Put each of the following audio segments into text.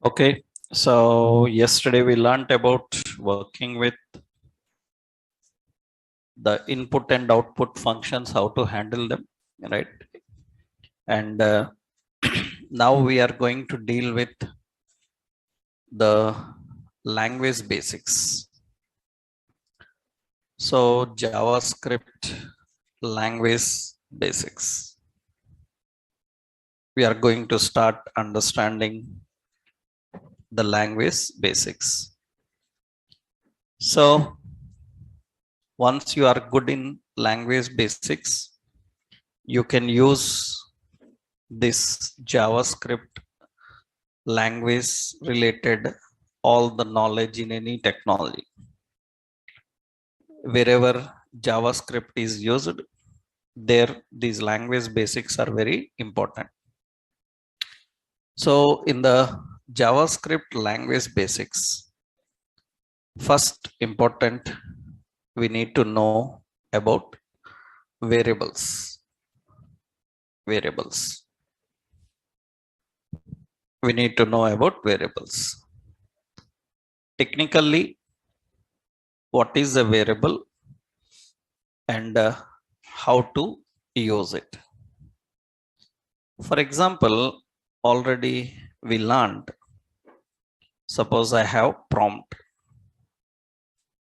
Okay, so yesterday we learned about working with the input and output functions, how to handle them, right? And now we are going to deal with the language basics. So, JavaScript language basics. We are going to start understanding the language basics. So, once you are good in language basics, you can use this JavaScript language related all the knowledge in any technology. Wherever JavaScript is used, there these language basics are very important. So in the JavaScript language basics, first important we need to know about variables. Variables. We need to know about variables. Technically, what is a variable and how to use it. For example, already we learned, suppose I have prompt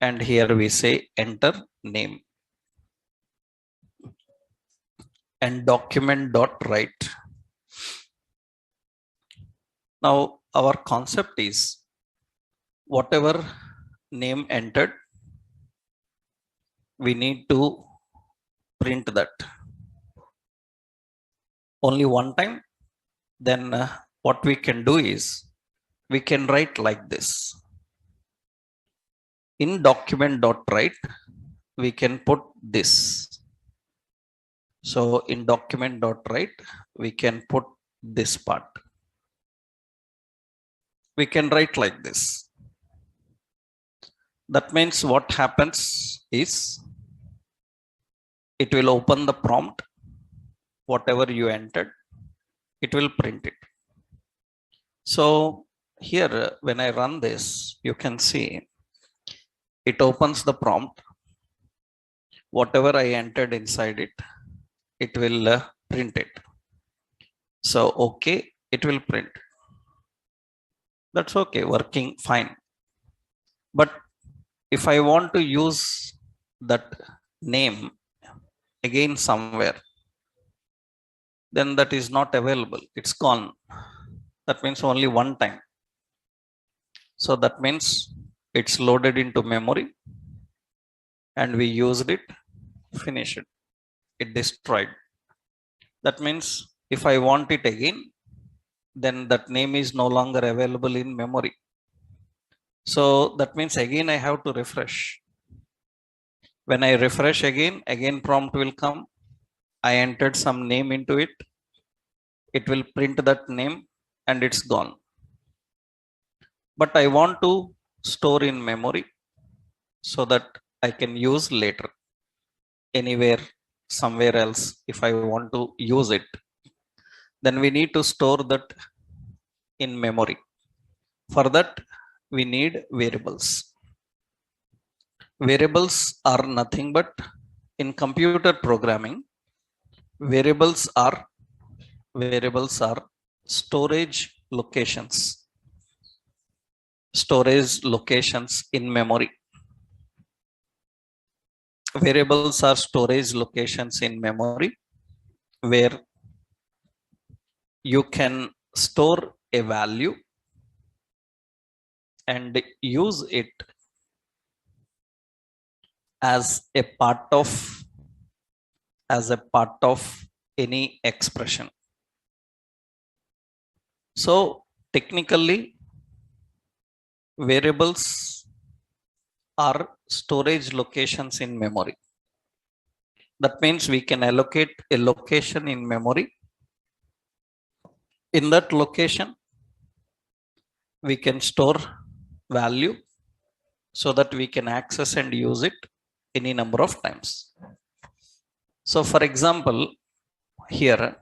and here we say enter name and document dot write. Now our concept is whatever name entered, we need to print that only one time. Then what we can do is we can write like this. In document dot write, we can put this. So in document dot write, we can put this part. We can write like this. That means what happens is it will open the prompt, whatever you entered, it will print it. So here, when I run this, you can see it opens the prompt. Whatever I entered inside it, it will print it. So, okay, it will print. That's okay, working fine. But if I want to use that name again somewhere, then that is not available. It's gone. That means only one time. So that means it's loaded into memory and we used it, finished it. It destroyed. That means if I want it again, then that name is no longer available in memory. So that means again I have to refresh. When I refresh again prompt will come. I entered some name into it. It will print that name and it's gone. But I want to store in memory so that I can use later anywhere, somewhere else. If I want to use it, then we need to store that in memory. For that, we need variables. Variables are nothing but in computer programming, variables are storage locations. Storage locations in memory. Variables are storage locations in memory where you can store a value and use it as a part of any expression. So technically, variables are storage locations in memory. That means we can allocate a location in memory. In that location, we can store value so that we can access and use it any number of times. So for example, here,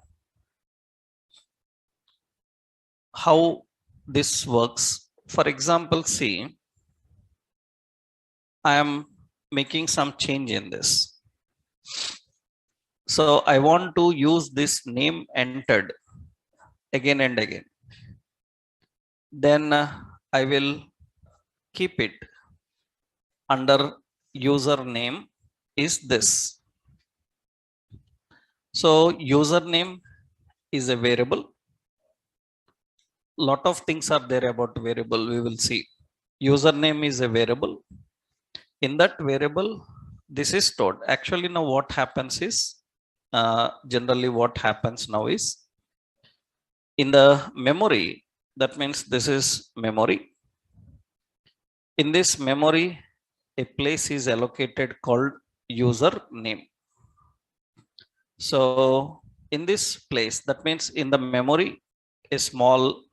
how this works. For example, see, I am making some change in this. So I want to use this name entered again and again. Then I will keep it under username is this. So username is a variable. Lot of things are there about variable. We will see. Username is a variable. In that variable, this is stored. Actually, now what happens is, generally what happens now is, in the memory, that means this is memory. In this memory, a place is allocated called user name. So in this place, that means in the memory, a small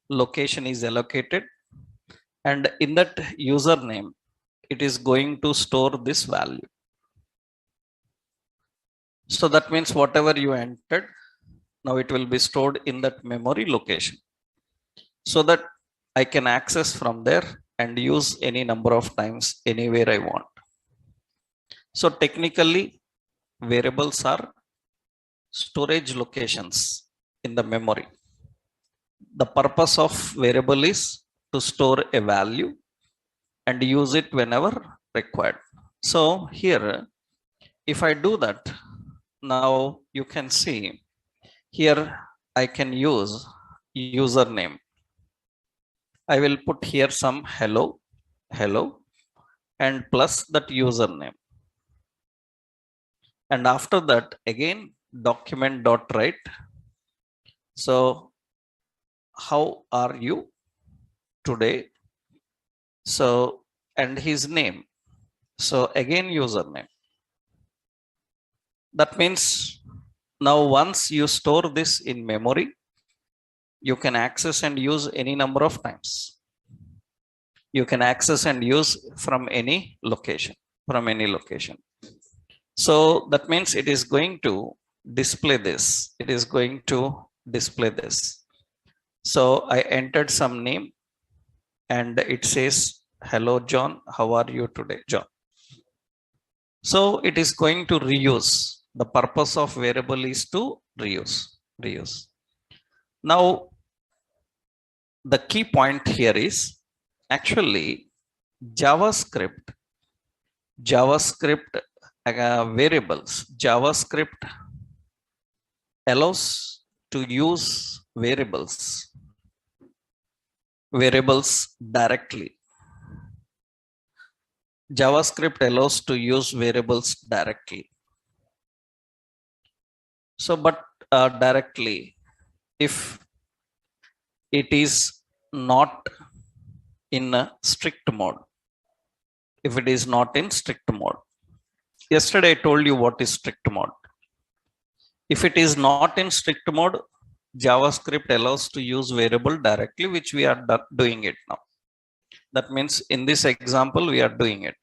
location is allocated, and in that username, it is going to store this value. So that means whatever you entered, now it will be stored in that memory location, so that I can access from there and use any number of times anywhere I want. So technically, variables are storage locations in the memory. The purpose of variable is to store a value and use it whenever required. So here, if I do that, now you can see here I can use username. I will put here some hello, and plus that username. And after that, again, document dot write. So how are you today? So, and his name. So again, username. That means now once you store this in memory, you can access and use any number of times. You can access and use from any location, So that means it is going to display this. It is going to display this. So I entered some name and it says, hello, John. How are you today, John? So it is going to reuse. The purpose of variable is to reuse. Now, the key point here is actually JavaScript variables. JavaScript allows to use variables directly. JavaScript allows to use variables directly. So, but directly, if it is not in a strict mode. If it is not in strict mode. Yesterday I told you what is strict mode. If it is not in strict mode, JavaScript allows to use variable directly, which we are doing it now. That means in this example, we are doing it.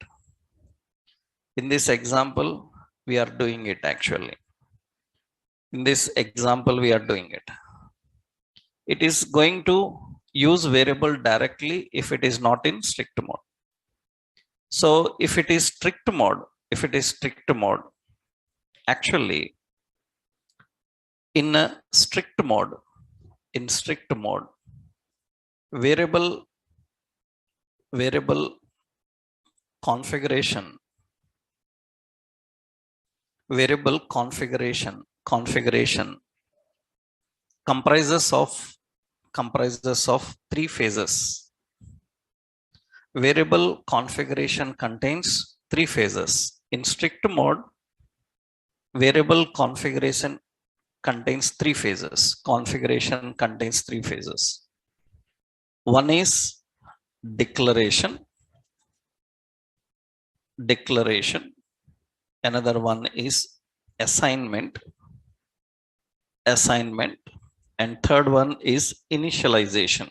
In this example, we are doing it actually. In this example, we are doing it. It is going to use variable directly if it is not in strict mode. So if it is strict mode, actually in a strict mode, variable configuration comprises of three phases. Variable configuration contains three phases. In strict mode, variable configuration contains three phases. One is declaration. Another one is assignment, and third one is initialization.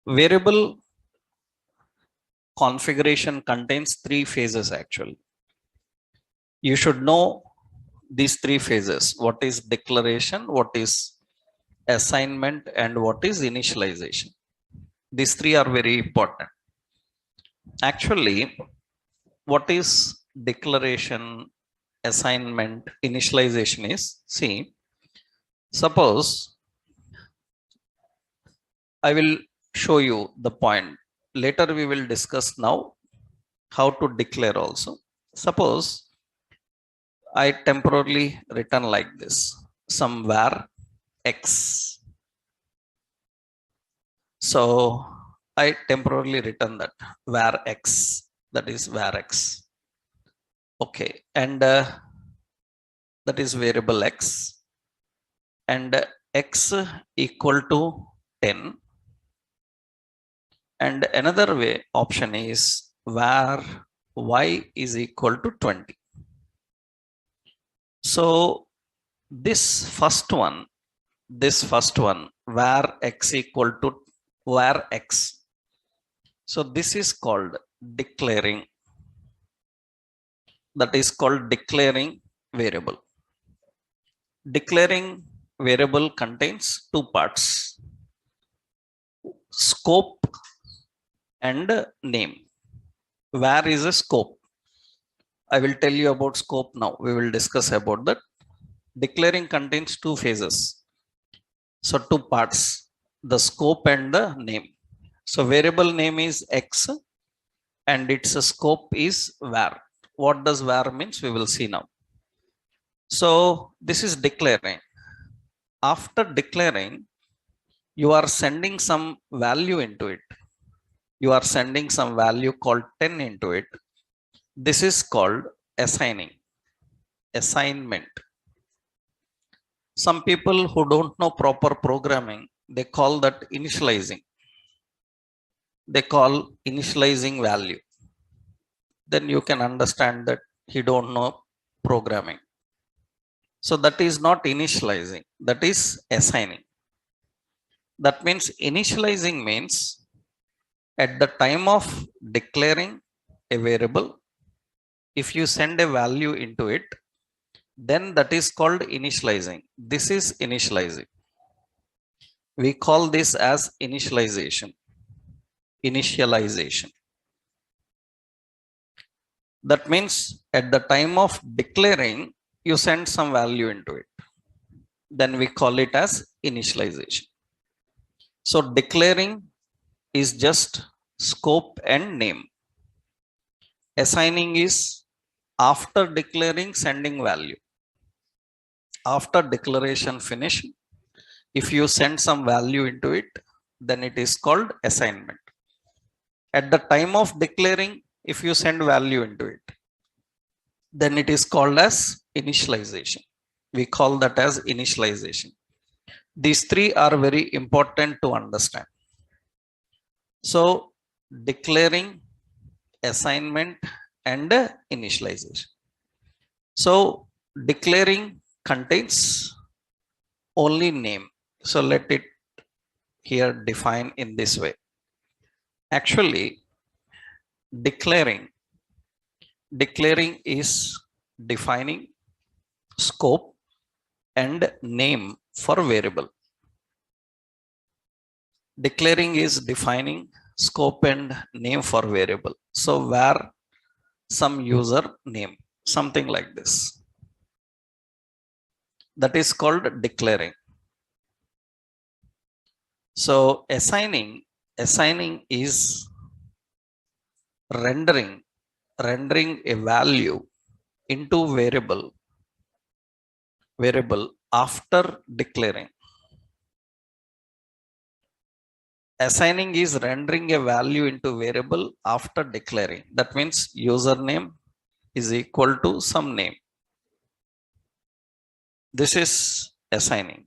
Variable configuration contains three phases actually. You should know these three phases. What is declaration, what is assignment, and what is initialization. These three are very important. Actually, what is declaration, assignment, initialization is, see, suppose I will show you the point. Later we will discuss now how to declare also. Suppose I temporarily return like this, some var x. So I temporarily return that var x, that is var x. Okay, and that is variable x, and x equal to 10. And another way option is var y is equal to 20. So this first one, var x equal to var x. So this is called declaring. That is called declaring variable. Declaring variable contains two parts, scope and name. Var is a scope. I will tell you about scope now. We will discuss about that. Declaring contains two phases. So two parts, the scope and the name. So variable name is x and its scope is var. What does var means? We will see now. So this is declaring. After declaring, you are sending some value into it. You are sending some value called 10 into it. This is called assigning, assignment. Some people who don't know proper programming, they call that initializing. They call initializing value. Then you can understand that he don't know programming. So that is not initializing, that is assigning. That means initializing means at the time of declaring a variable, if you send a value into it, then that is called initializing. This is initializing. We call this as initialization. Initialization. That means at the time of declaring, you send some value into it. Then we call it as initialization. So declaring is just scope and name. Assigning is after declaring, sending value. After declaration finish, if you send some value into it, then it is called assignment. At the time of declaring, if you send value into it, then it is called as initialization. We call that as initialization. These three are very important to understand. So declaring, assignment, and initialization. So declaring contains only name. So let it here define in this way. Actually, declaring is defining scope and name for variable. Declaring is defining scope and name for variable. So var some user name, something like this. That is called declaring. So assigning is rendering a value into variable after declaring. Assigning is rendering a value into variable after declaring. That means username is equal to some name. This is assigning.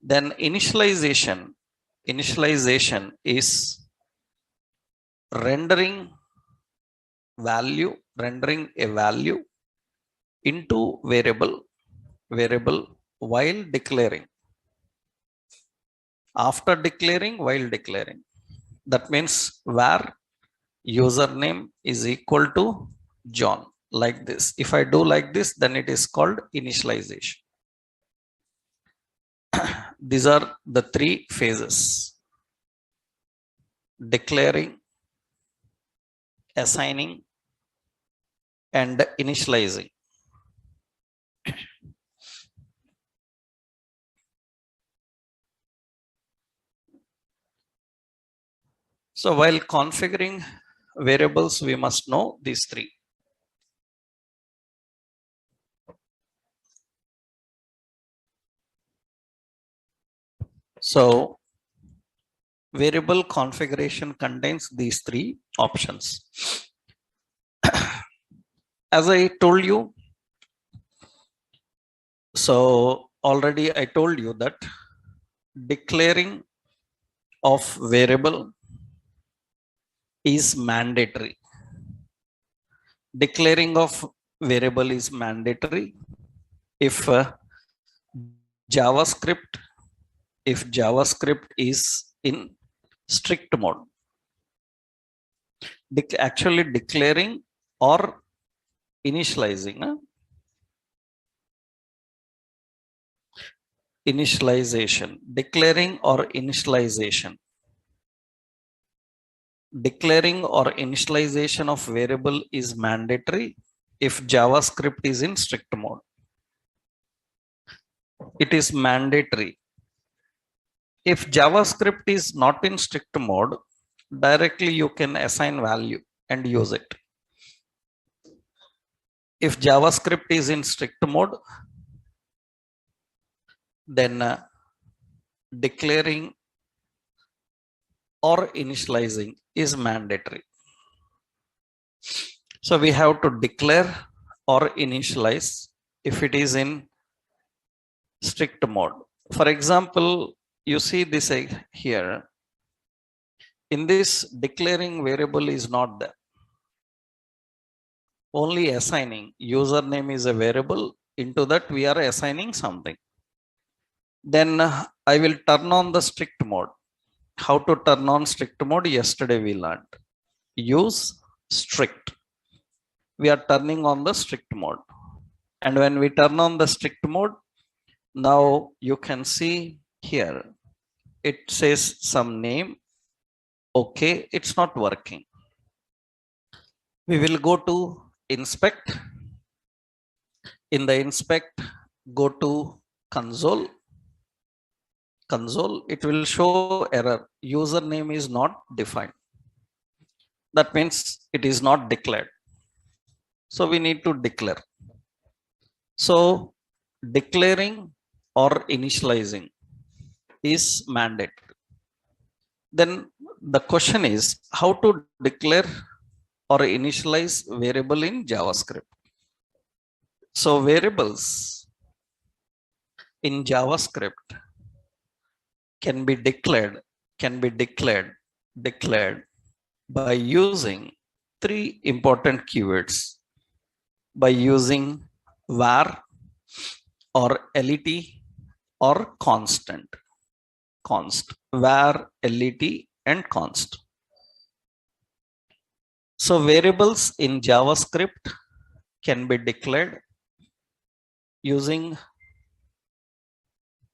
Then initialization is rendering a value into variable while declaring. After declaring, while declaring. That means var username is equal to John. like this. If I do like this, then it is called initialization. These are the three phases: declaring, assigning, and initializing. So while configuring variables, we must know these three. So variable configuration contains these three options. As I told you, so already I told you that declaring of variable is mandatory. Declaring of variable is mandatory if JavaScript is in strict mode. Actually declaring or initializing. Declaring or initialization. Declaring or initialization of variable is mandatory if JavaScript is in strict mode. It is mandatory. If JavaScript is not in strict mode, directly you can assign value and use it. If JavaScript is in strict mode, then declaring or initializing is mandatory. So we have to declare or initialize if it is in strict mode. For example, you see this here. In this, declaring variable is not there. Only assigning. Username is a variable. Into that we are assigning something. Then I will turn on the strict mode. How to turn on strict mode? Yesterday we learned. Use strict. We are turning on the strict mode. And when we turn on the strict mode, now you can see here, it says some name. Okay, it's not working. We will go to inspect. In the inspect, go to console. It will show error. Username is not defined. That means it is not declared. So we need to declare. So declaring or initializing is mandatory. Then the question is how to declare or initialize variable in JavaScript. So variables in JavaScript can be declared by using three important keywords, by using var or let or constant. Var, let, and const. So variables in JavaScript can be declared using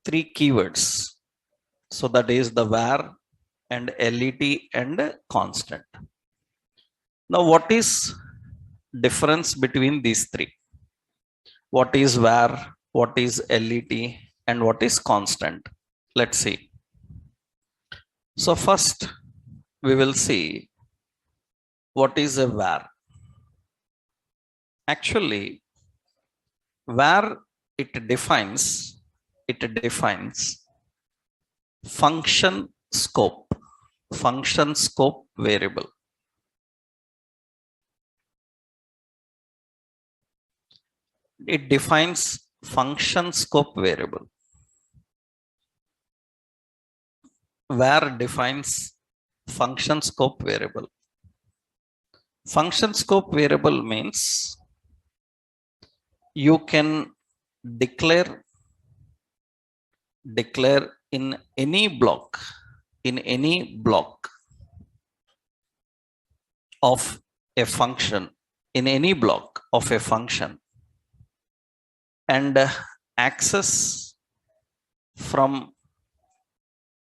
three keywords. So that is the var and let and constant. Now what is difference between these three? What is var, what is let, and what is constant? Let's see. So first we will see what is a var. Actually, var it defines function scope variable. It defines function scope variable. Var defines function scope variable. Function scope variable means you can declare in any block of a function in any block of a function and access from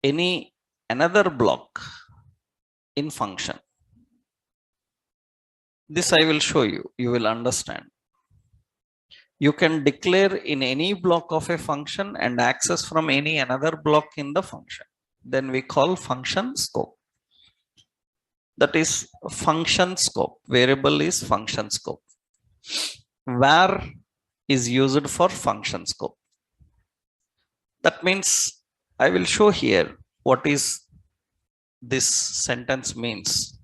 any another block in function. This I will show you, you will understand. You can declare in any block of a function and access from any another block in the function. Then we call function scope. That is function scope. Variable is function scope. Var is used for function scope. That means I will show here what is this sentence means.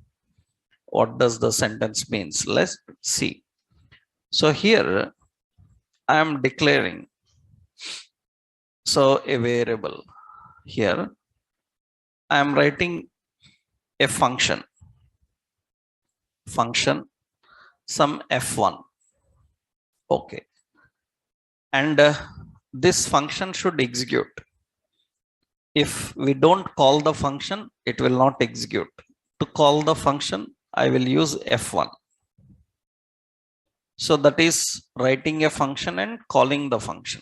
What does the sentence means? Let's see. So here I am declaring a variable. Here I am writing a function some f1. Okay, and this function should execute. If we don't call the function, it will not execute. To call the function, I will use f1. So that is writing a function and calling the function.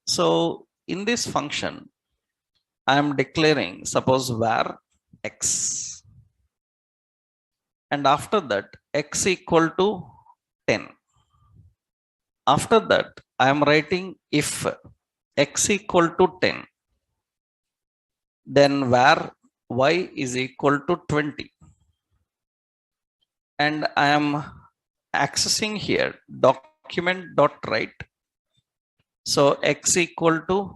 So in this function, I am declaring, suppose var x, and after that x equal to 10. After that I am writing if x equal to 10, then var y is equal to 20, and I am accessing here document dot write. So x equal to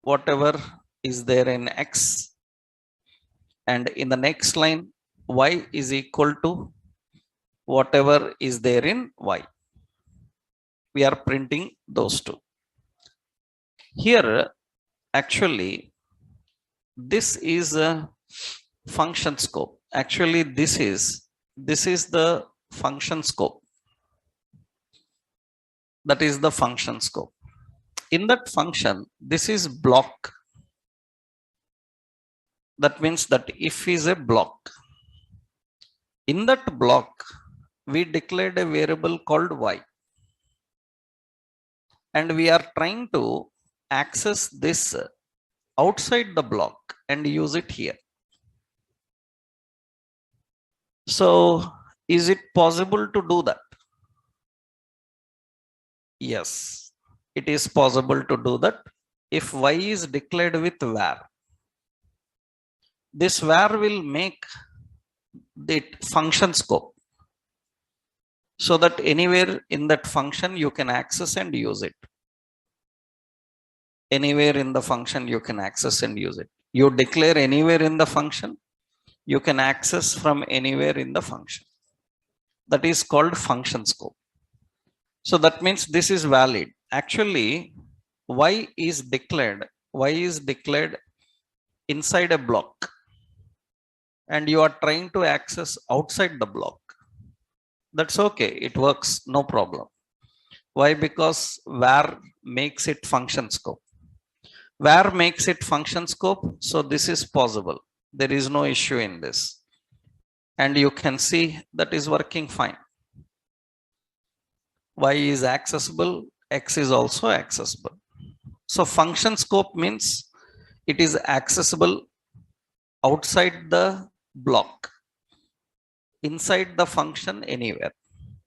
whatever is there in x, and in the next line y is equal to whatever is there in y. We are printing those two. Here actually this is a function scope. Actually this is the function scope. That is the function scope. In that function, this is block. That means that if is a block. In that block, we declared a variable called y. And we are trying to access this outside the block and use it here. So is it possible to do that? Yes, it is possible to do that if y is declared with var. This var will make the function scope, so that anywhere in that function you can access and use it. Anywhere in the function you can access and use it. You declare anywhere in the function, you can access from anywhere in the function. That is called function scope. So that means this is valid. Actually, y is declared inside a block, and you are trying to access outside the block. That's okay, it works, no problem. Why? Because var makes it function scope. Var makes it function scope, so this is possible. There is no issue in this. And you can see that is working fine. Y is accessible, X is also accessible. So function scope means it is accessible outside the block, inside the function anywhere,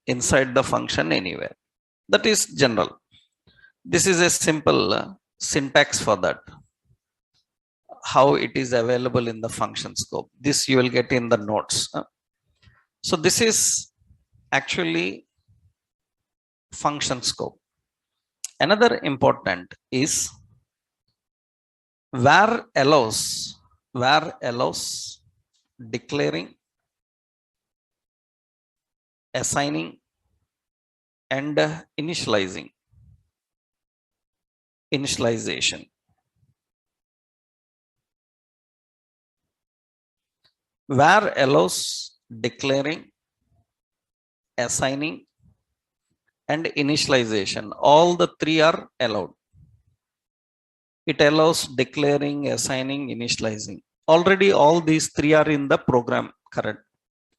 inside the function anywhere. That is general. This is a simple syntax for that, how it is available in the function scope. This you will get in the notes. So this is actually function scope. Another important is var allows declaring, assigning, and initialization. Var allows declaring, assigning, and initialization. All the three are allowed. It allows declaring, assigning, initializing. Already all these three are in the program current.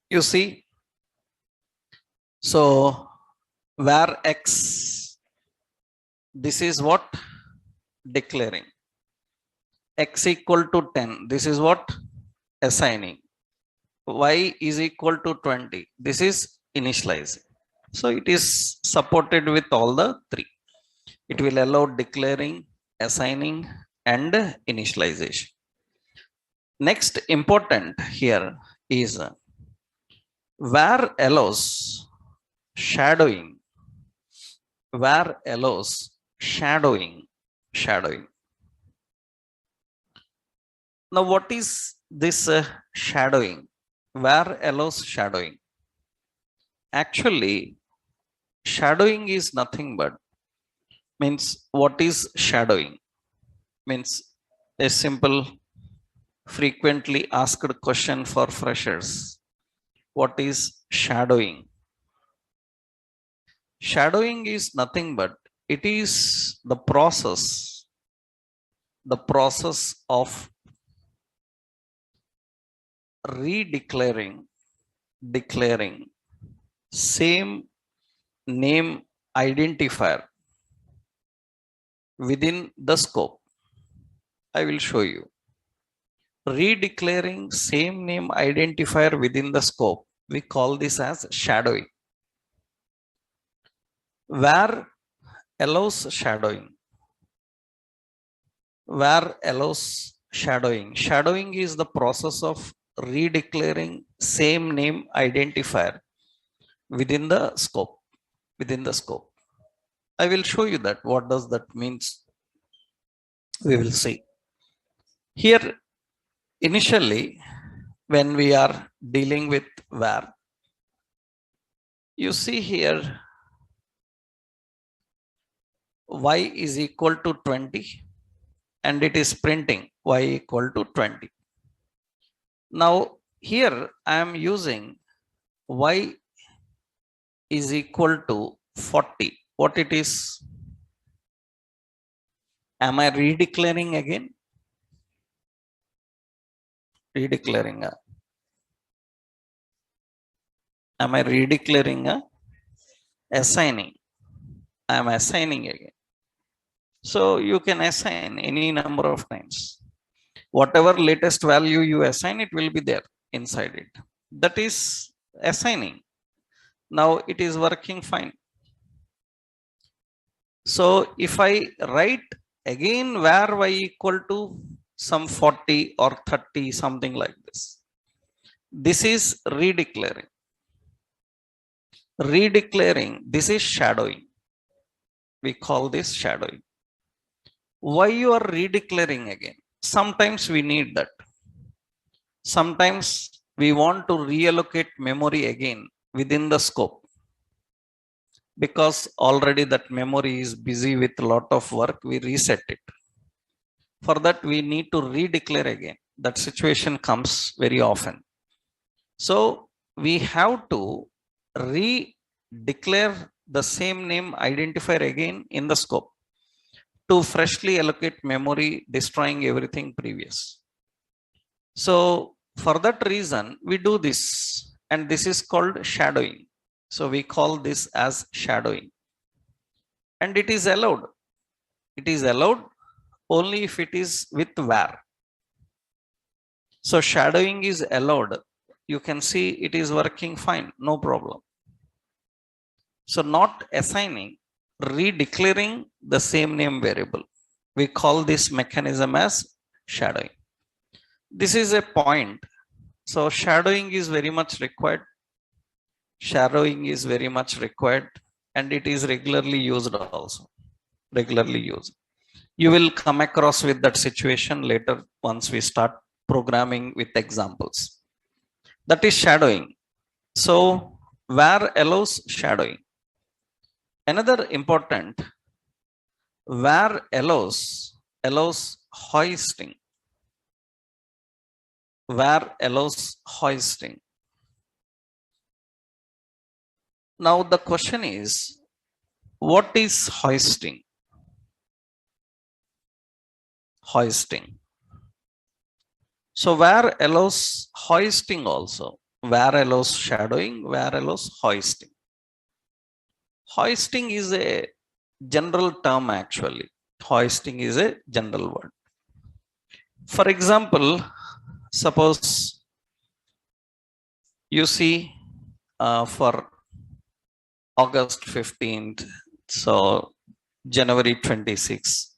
You see, So where x, this is what declaring, x equal to 10, this is what assigning, y is equal to 20, this is initializing. So it is supported with all the three. It will allow declaring, assigning, and initialization. Next important here is where allows shadowing, where allows shadowing. Now what is this shadowing? Where allows shadowing? Actually shadowing is nothing but, means what is shadowing? Means a simple frequently asked question for freshers. What is shadowing? Shadowing is nothing but it is the process of declaring same name identifier within the scope. I will show you. Redeclaring same name identifier within the scope, we call this as shadowing. Where allows shadowing? Where allows shadowing? Shadowing is the process of redeclaring same name identifier within the scope. Within the scope. I will show you that. What does that means? We will see. Here, initially, when we are dealing with where, you see here y is equal to 20 and it is printing y equal to 20. Now here I am using y is equal to 40. What it is? Am I redeclaring again? Redeclaring. Am I redeclaring? Assigning. I am assigning again. So you can assign any number of times. Whatever latest value you assign, it will be there inside it. That is assigning. Now it is working fine. So if I write again where y equal to some 40 or 30, something like this, this is redeclaring. Redeclaring, this is shadowing. We call this shadowing. Why you are redeclaring again? Sometimes we need that. Sometimes we want to reallocate memory again within the scope, because already that memory is busy with a lot of work. We reset it. For that we need to redeclare again. That situation comes very often. So we have to redeclare the same name identifier again in the scope to freshly allocate memory, destroying everything previous. So for that reason we do this, and this is called shadowing. So we call this as shadowing, and it is allowed. It is allowed only if it is with where. So shadowing is allowed. You can see it is working fine, no problem. So not assigning, redeclaring the same name variable. We call this mechanism as shadowing. This is a point. So shadowing is very much required. Shadowing is very much required, and it is regularly used also. Regularly used. You will come across with that situation later once we start programming with examples. That is shadowing. So where allows shadowing. Another important, where allows hoisting. Where allows hoisting. Now the question is, what is hoisting? Hoisting. So where allows hoisting also. Where allows shadowing, where allows hoisting. Hoisting is a general term actually. Hoisting is a general word. For example, suppose you see for August 15th, so January 26th,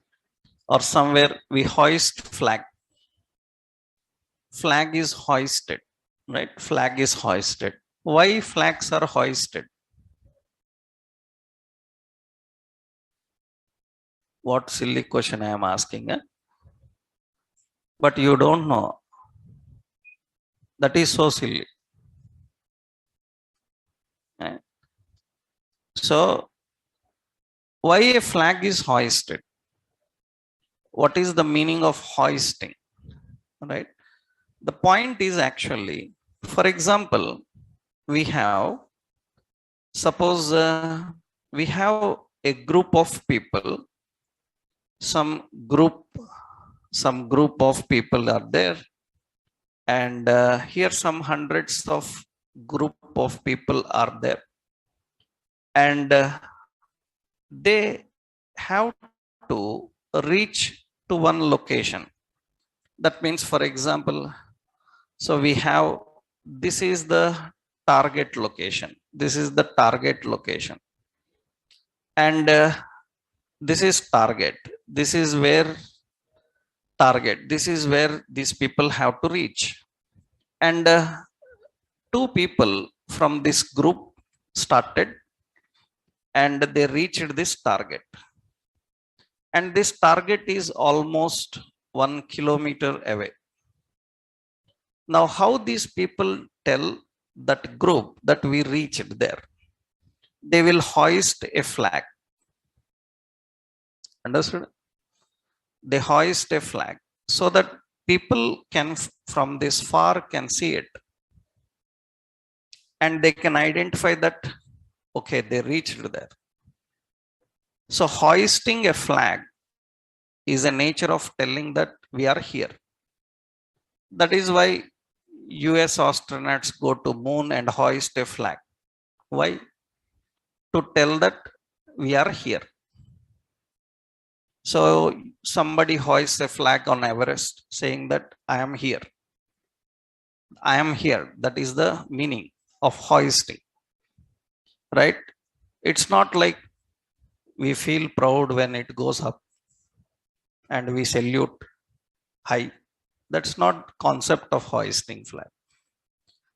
or somewhere we hoist flag. Flag is hoisted, right? Flag is hoisted. Why flags are hoisted? What silly question I am asking, eh? But you don't know. That is so silly. Eh? So, why a flag is hoisted? What is the meaning of hoisting? Right? The point is actually, for example, we have, suppose we have a group of people, some group, some group of people are there, and here some hundreds of group of people are there, and they have to reach to one location. That means, for example, so we have, this is the target location. This is the target location. And this is target. This is where target. This is where these people have to reach. And two people from this group started and they reached this target. And this target is almost 1 kilometer away. Now, how these people tell that group that we reached there? They will hoist a flag. Understood? They hoist a flag so that people can from this far can see it. And they can identify that, okay, they reached there. So hoisting a flag is a nature of telling that we are here. That is why US astronauts go to moon and hoist a flag. Why? To tell that we are here. So somebody hoists a flag on Everest saying that I am here. I am here. That is the meaning of hoisting. Right? It's not like we feel proud when it goes up and we salute high. That's not concept of hoisting flag.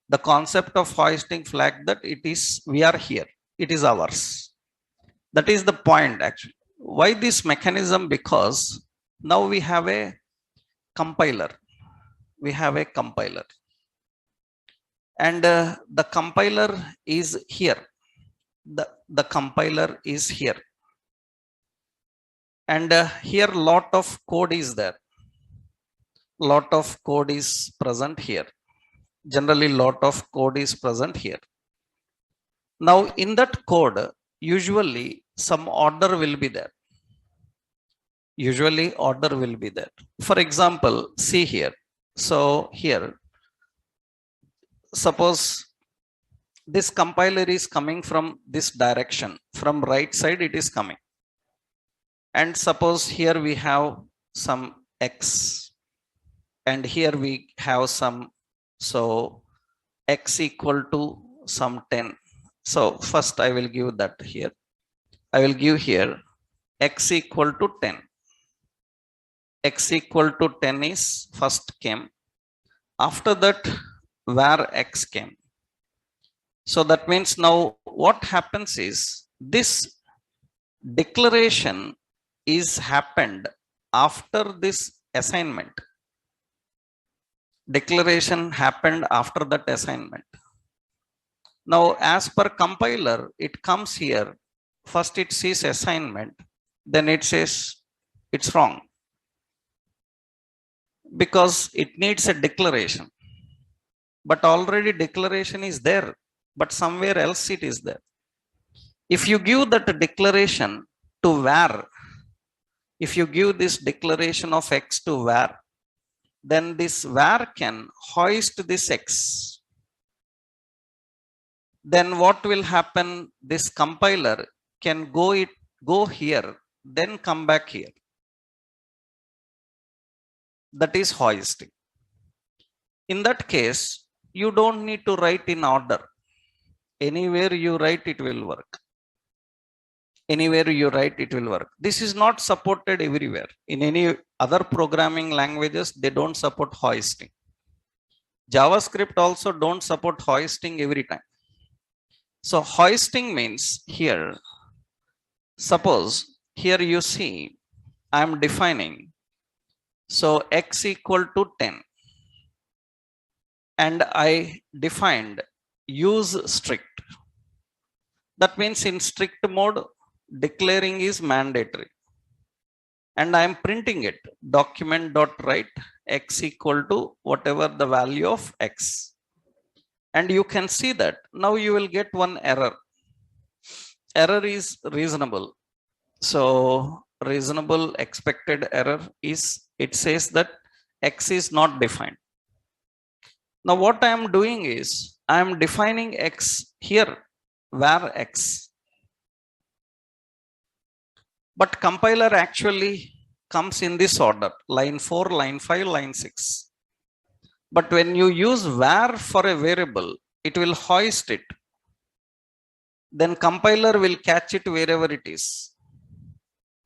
The concept of hoisting flag that it is, we are here. It is ours. That is the point actually. Why this mechanism? Because now we have a compiler. We have a compiler. And the compiler is here. The compiler is here. And here lot of code is there. Lot of code is present here. Generally, lot of code is present here. Now, in that code, usually some order will be there. Usually, order will be there. For example, see here. So, here, suppose this compiler is coming from this direction. From right side, it is coming. And suppose here we have some X. And here we have some, so X equal to some 10. So first I will give that here. I will give here X equal to 10. X equal to 10 is first came. After that, where X came. So that means now what happens is this declaration is happened after this assignment. Declaration happened after that assignment. Now, as per compiler, it comes here. First it sees assignment, then it says it's wrong. Because it needs a declaration. But already declaration is there, but somewhere else it is there. If you give that declaration to var, if you give this declaration of X to var, then this var can hoist this X. Then what will happen? This compiler can go here, then come back here. That is hoisting. In that case, you don't need to write in order. Anywhere you write, it will work. Anywhere you write, it will work. This is not supported everywhere. In any other programming languages, they don't support hoisting. JavaScript also don't support hoisting every time. So hoisting means here, suppose here you see I am defining, so x equal to 10, and I defined use strict. That means in strict mode, declaring is mandatory, and I am printing it document.write x equal to whatever the value of x. And you can see that now you will get one error. Error is reasonable. So reasonable expected error is, it says that x is not defined. Now what I am doing is I am defining x here, var x. But compiler actually comes in this order, line 4, line 5, line 6. But when you use var for a variable, it will hoist it. Then compiler will catch it wherever it is.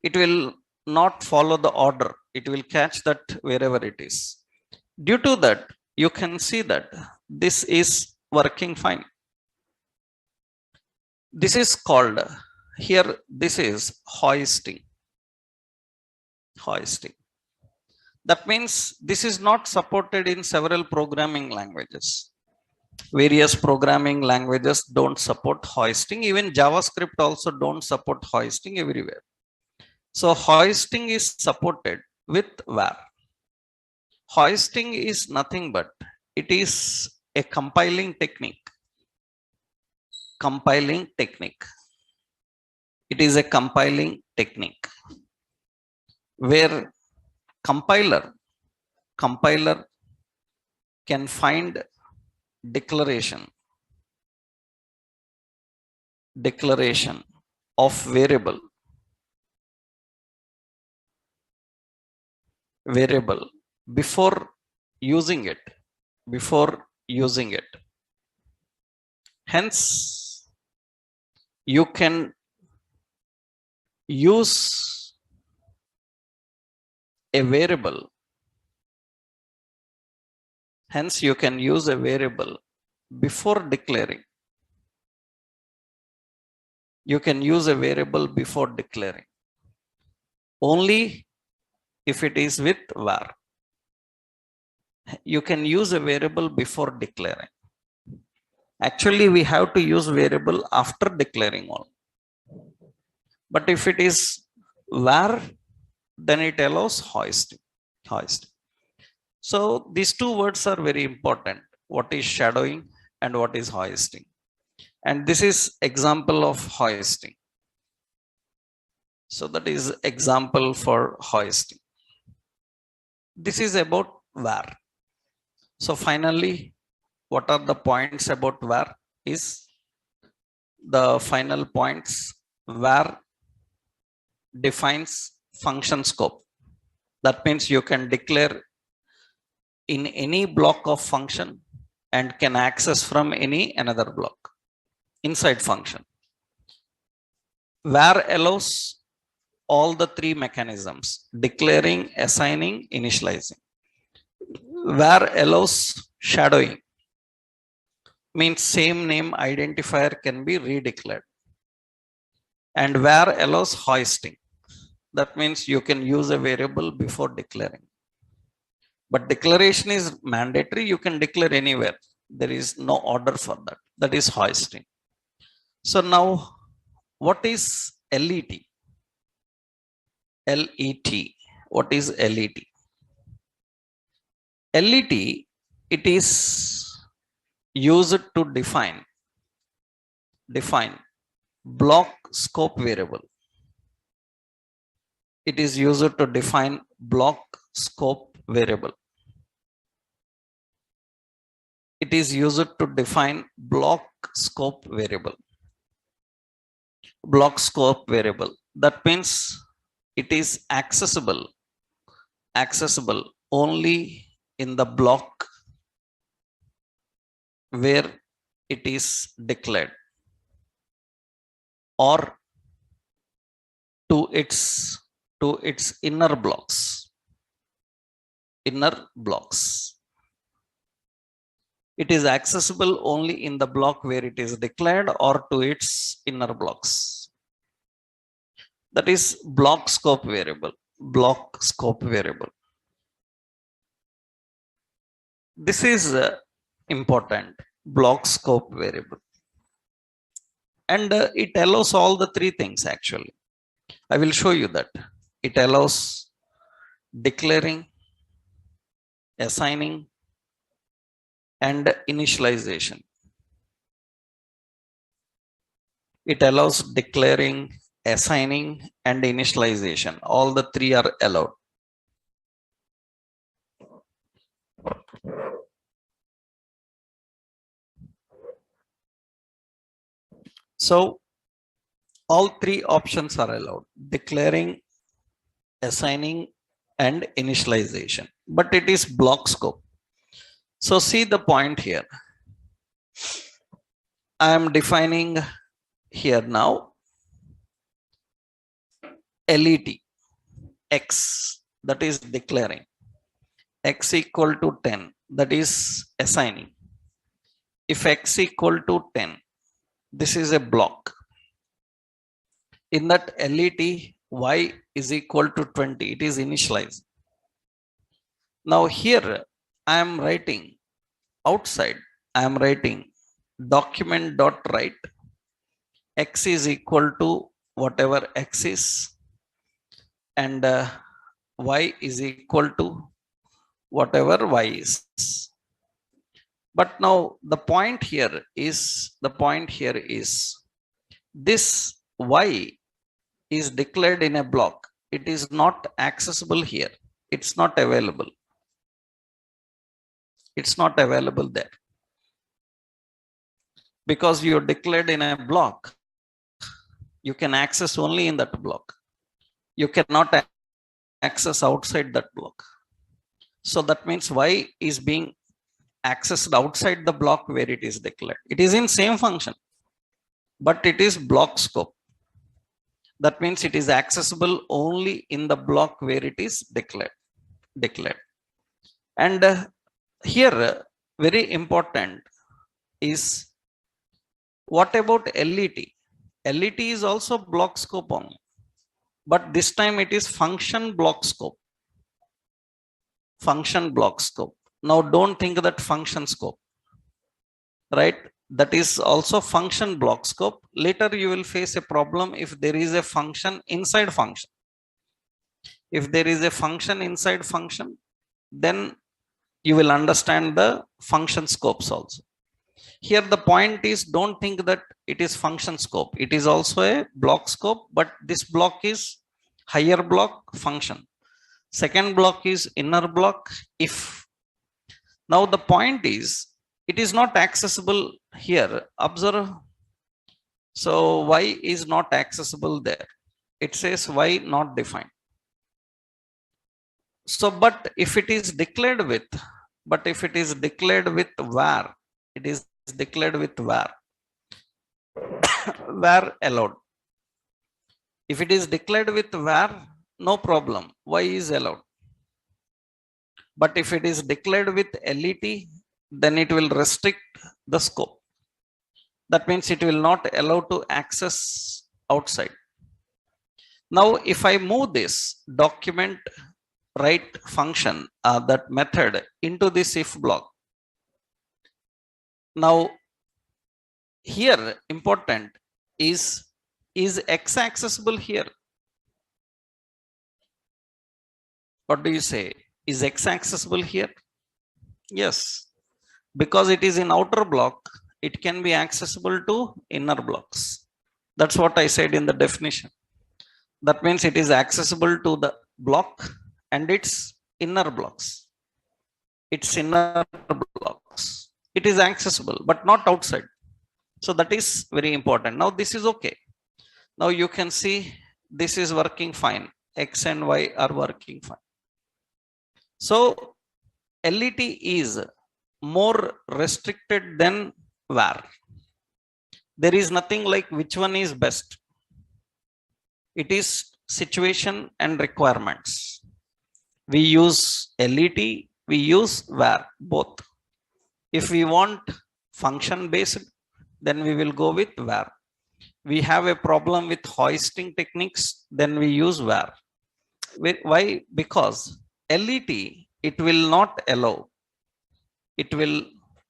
It will not follow the order. It will catch that wherever it is. Due to that, you can see that this is working fine. This is called, here this is hoisting. Hoisting. That means this is not supported in several programming languages. Various programming languages don't support hoisting. Even JavaScript also don't support hoisting everywhere. So hoisting is supported with var. Hoisting is nothing but it is a compiling technique. Compiling technique. It is a compiling technique where compiler can find declaration of variable before using it. Hence you can use a variable. Hence you can use a variable before declaring. You can use a variable before declaring. Only if it is with var. You can use a variable before declaring. Actually, we have to use variable after declaring all. But if it is var, then it allows hoisting. So these two words are very important. What is shadowing and what is hoisting? And this is example of hoisting. So that is example for hoisting. This is about var. So finally, what are the points about var is the final points. Var defines function scope. That means you can declare in any block of function and can access from any another block inside function. Var allows all the three mechanisms: declaring, assigning, initializing. Var allows shadowing, means same name identifier can be redeclared. And var allows hoisting. That means you can use a variable before declaring. But declaration is mandatory. You can declare anywhere. There is no order for that. That is hoisting. So now, what is LET? LET. What is LET? LET, it is used to define block scope variable. It is used to define block scope variable. It is used to define block scope variable. block scope variable. That means it is accessible only in the block where it is declared, or to its inner blocks. It is accessible only in the block where it is declared or to its inner blocks. That is block scope variable. This is important, block scope variable. And it allows all the three things actually. I will show you that. It allows declaring, assigning, and initialization. It allows declaring, assigning, and initialization. All the three are allowed. So all three options are allowed: declaring, assigning, and initialization. But it is block scope. So see the point here. I am defining here now let x, that is declaring, x equal to 10, that is assigning. If x equal to 10, this is a block. In that let y is equal to 20, it is initialized. Now here I am writing outside, I am writing document dot write x is equal to whatever x is, and y is equal to whatever y is. But now the point here is this y is declared in a block. It is not accessible here. It's not available. It's not available there. Because you are declared in a block, you can access only in that block. You cannot access outside that block. So that means y is being accessed outside the block where it is declared. It is in same function, but it is block scope. That means it is accessible only in the block where it is declared. And here very important is, what about let? Let is also block scope only, but this time it is function block scope. Now don't think that function scope, right? That is also function block scope. Later you will face a problem if there is a function inside function. If there is a function inside function, then you will understand the function scopes also. Here the point is, don't think that it is function scope. It is also a block scope, but this block is higher block function. Second block is inner block if. Now the point is, it is not accessible here. Observe. So y is not accessible there. It says y not defined. So, but if it is declared with, var, it is declared with var, var allowed. If it is declared with var, no problem, y is allowed. But if it is declared with let, then it will restrict the scope. That means it will not allow to access outside. Now if I move this document write function, that method, into this if block, now here important is x accessible here? What do you say? Is x accessible here? Yes, because it is in outer block, it can be accessible to inner blocks. That's what I said in the definition. That means it is accessible to the block and its inner blocks. Its inner blocks. It is accessible, but not outside. So that is very important. Now this is okay. Now you can see this is working fine. X and Y are working fine. So LET is more restricted than var. There is nothing like which one is best. It is situation and requirements. We use LET, we use var, both. If we want function based, then we will go with var. We have a problem with hoisting techniques, then we use var. Why? Because LET, it will not allow, it will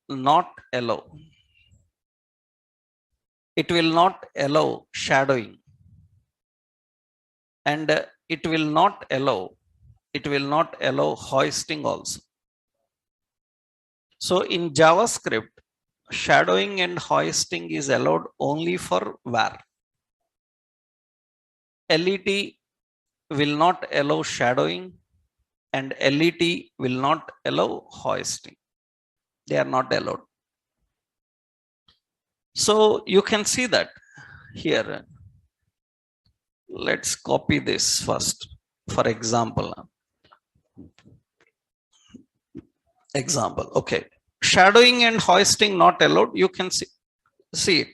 not allow, it will not allow shadowing, and it will not allow, it will not allow hoisting also. So in JavaScript, shadowing and hoisting is allowed only for var. LET will not allow shadowing and LET will not allow hoisting. They are not allowed. So you can see that here. Let's copy this first. For example, okay, shadowing and hoisting not allowed. You can see it.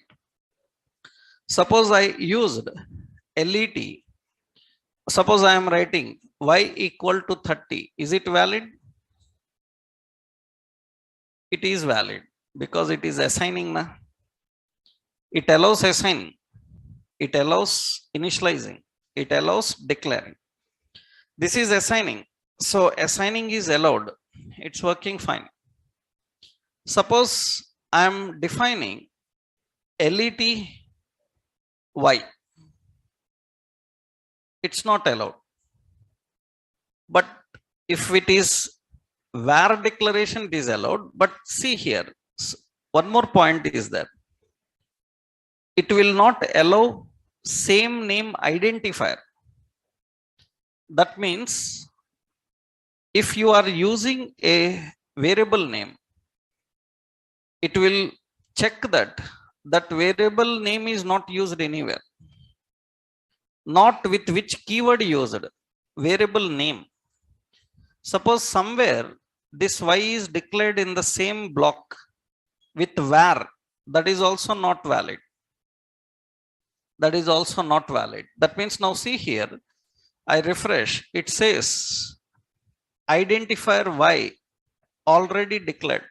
Suppose I used LET. Suppose I am writing y equal to 30. Is it valid? It is valid because it is assigning. It allows assigning. It allows initializing. It allows declaring. This is assigning. So assigning is allowed. It's working fine. Suppose I am defining LET y. It's not allowed. But if it is var declaration, it is allowed. But see here, one more point is that it will not allow same name identifier. That means if you are using a variable name, it will check that that variable name is not used anywhere. Not with which keyword used, variable name. Suppose somewhere this y is declared in the same block with var, that is also not valid. That is also not valid. That means now see here, I refresh, it says identifier y already declared.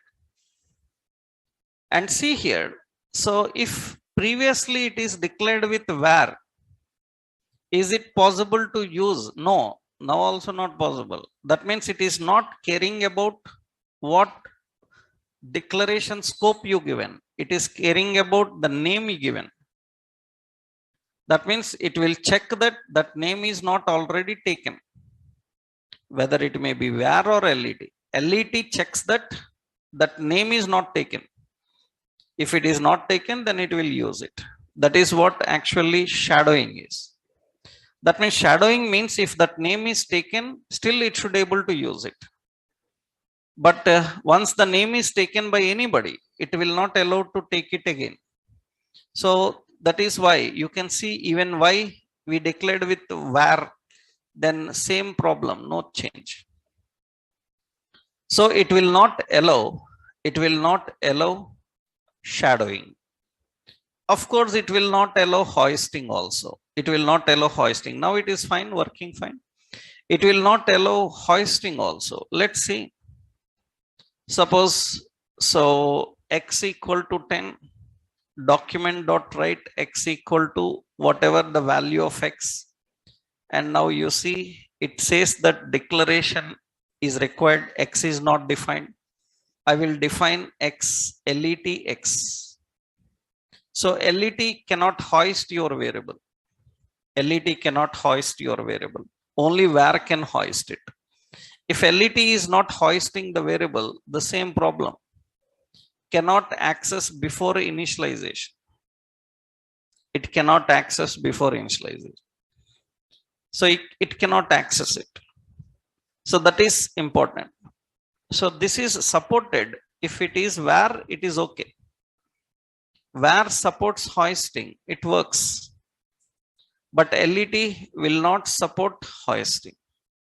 And see here, so if previously it is declared with var, is it possible to use? No, now also not possible. That means it is not caring about what declaration scope you given. It is caring about the name you given. That means it will check that that name is not already taken, whether it may be var or LET. LET checks that that name is not taken. If it is not taken, then it will use it. That is what actually shadowing is. That means shadowing means if that name is taken, still it should be able to use it. But once the name is taken by anybody, it will not allow to take it again. So that is why you can see even y we declared with var, then same problem, no change. So it will not allow shadowing. Of course, it will not allow hoisting also. It will not allow hoisting. Now it is fine, working fine. It will not allow hoisting also. Let's see. Suppose, so x equal to 10, document dot write x equal to whatever the value of x. And now you see, it says that declaration is required, x is not defined. I will define x, LET x. So LET cannot hoist your variable. LET cannot hoist your variable. Only var can hoist it. If LET is not hoisting the variable, the same problem. Cannot access before initialization. It cannot access before initialization. So it cannot access it. So that is important. So this is supported. If it is var, it is okay. Var supports hoisting, it works. but LET will not support hoisting.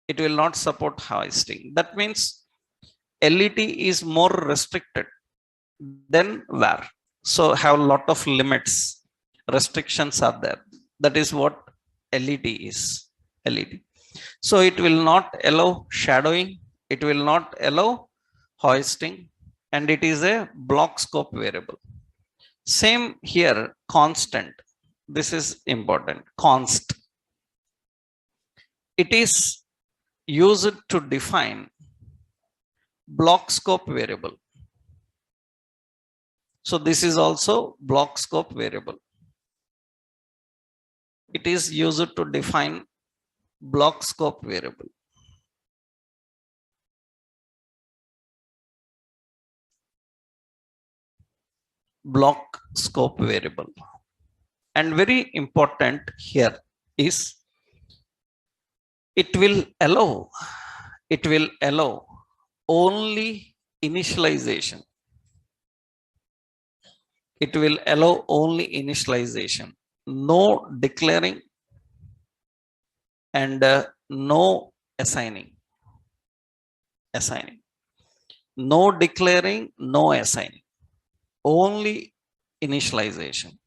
It will not support hoisting. That means LET is more restricted than VAR. So have a lot of limits, restrictions are there. That is what LET is. LET. So it will not allow shadowing, it will not allow hoisting, and it is a block scope variable. Same here, constant. This is important. Const. It is used to define block scope variable. So this is also block scope variable. It is used to define block scope variable. Block scope variable. And very important here is it will allow only initialization. It will allow only initialization, no declaring and no assigning. No declaring, no assigning, only initialization.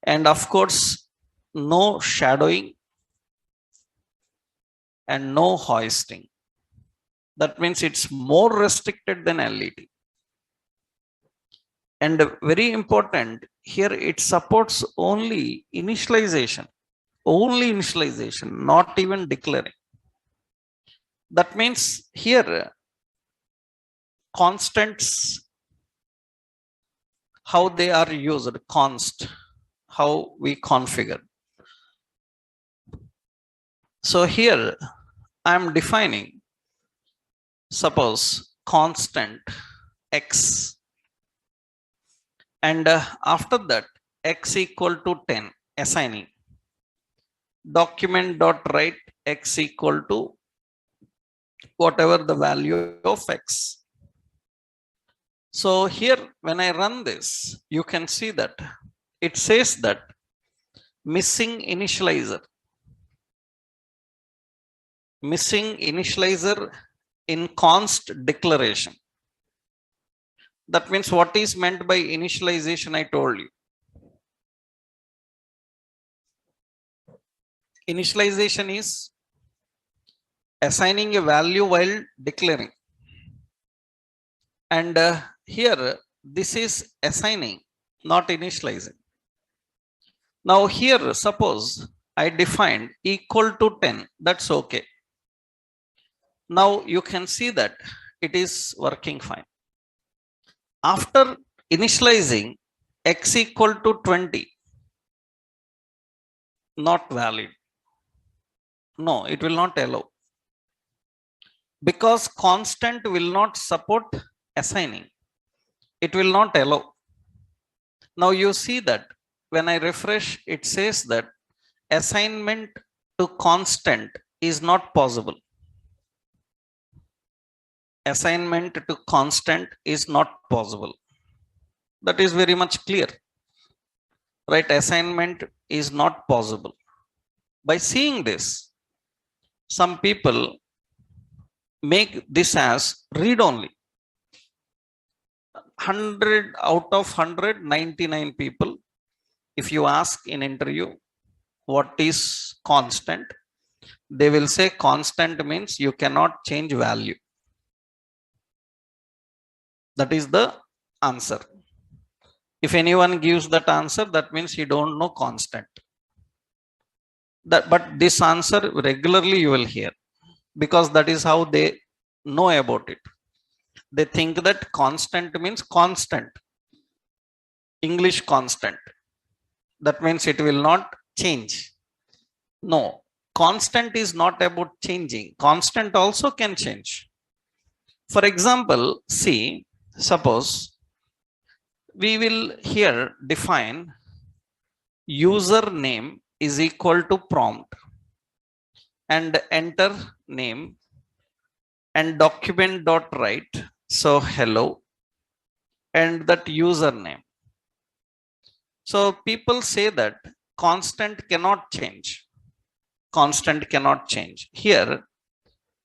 And of course, no shadowing and no hoisting. That means it's more restricted than LET. And very important here, it supports only initialization, not even declaring. That means here constants, how they are used, const, how we configure. So here I am defining, suppose constant x, and after that x equal to 10, assigning document dot write x equal to whatever the value of x. So here when I run this, you can see that it says that missing initializer in const declaration. That means what is meant by initialization, I told you. Initialization is assigning a value while declaring. And here this is assigning, not initializing. Now here suppose I defined equal to 10, that's okay. Now you can see that it is working fine. After initializing x equal to 20, not valid. No, it will not allow, because constant will not support assigning. It will not allow. Now you see that when I refresh, it says that assignment to constant is not possible. Assignment to constant is not possible. That is very much clear, right? Assignment is not possible. By seeing this, some people make this as read only. 100 out of 100, 99 people, if you ask in interview what is constant, they will say constant means you cannot change value. That is the answer. If anyone gives that answer, that means you don't know constant. But this answer regularly you will hear, because that is how they know about it. They think that constant means constant, English constant. That means it will not change. No, constant is not about changing. Constant also can change. For example, see, suppose we will here define username is equal to prompt and enter name and document dot write, so hello, and that username. So people say that constant cannot change. Constant cannot change. Here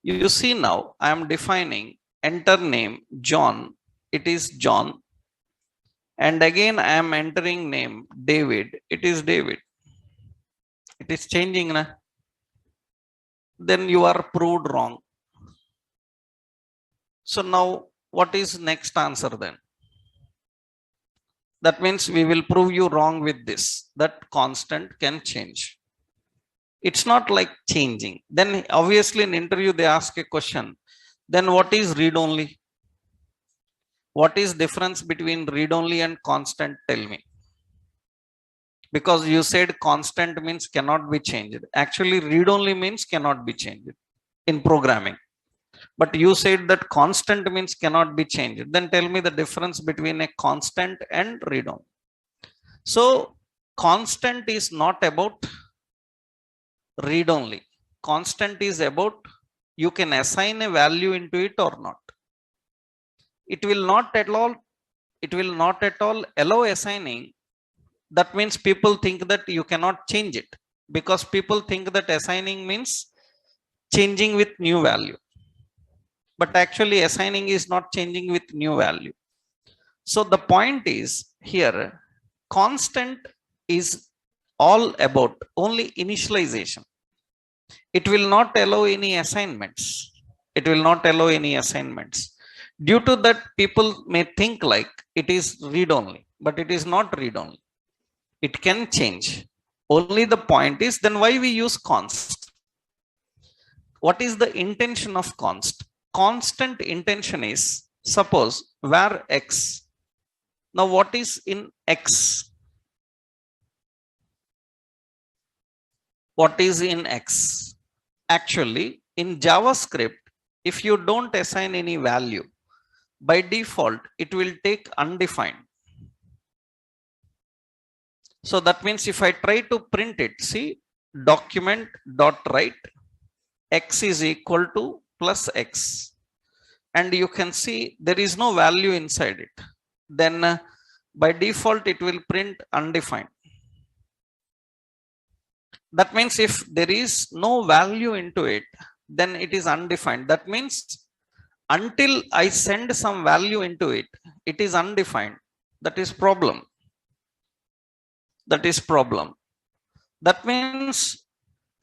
you see now I am defining enter name John, it is John, and again I am entering name David, it is David. It is changing na? Then you are proved wrong. So now what is next answer then? That means we will prove you wrong with this, that constant can change. It's not like changing. Then obviously in interview they ask a question, then what is read only? What is difference between read only and constant? Tell me. Because you said constant means cannot be changed. Actually read only means cannot be changed in programming. But you said that constant means cannot be changed. Then tell me the difference between a constant and read only. So constant is not about read only. Constant is about you can assign a value into it or not. It will not at all allow assigning. That means people think that you cannot change it, because people think that assigning means changing with new value. But actually assigning is not changing with new value. So the point is here, constant is all about only initialization. It will not allow any assignments. It will not allow any assignments. Due to that, people may think like it is read only, but it is not read only. It can change. Only the point is, then why we use const? What is the intention of const? Constant intention is, suppose var x. Now what is in x? What is in x? Actually in JavaScript, if you don't assign any value, by default it will take undefined. So that means if I try to print it, see, document dot write x is equal to plus x, and you can see there is no value inside it, then by default it will print undefined. That means if there is no value into it, then it is undefined. That means until I send some value into it, it is undefined. That is problem. That is problem. That means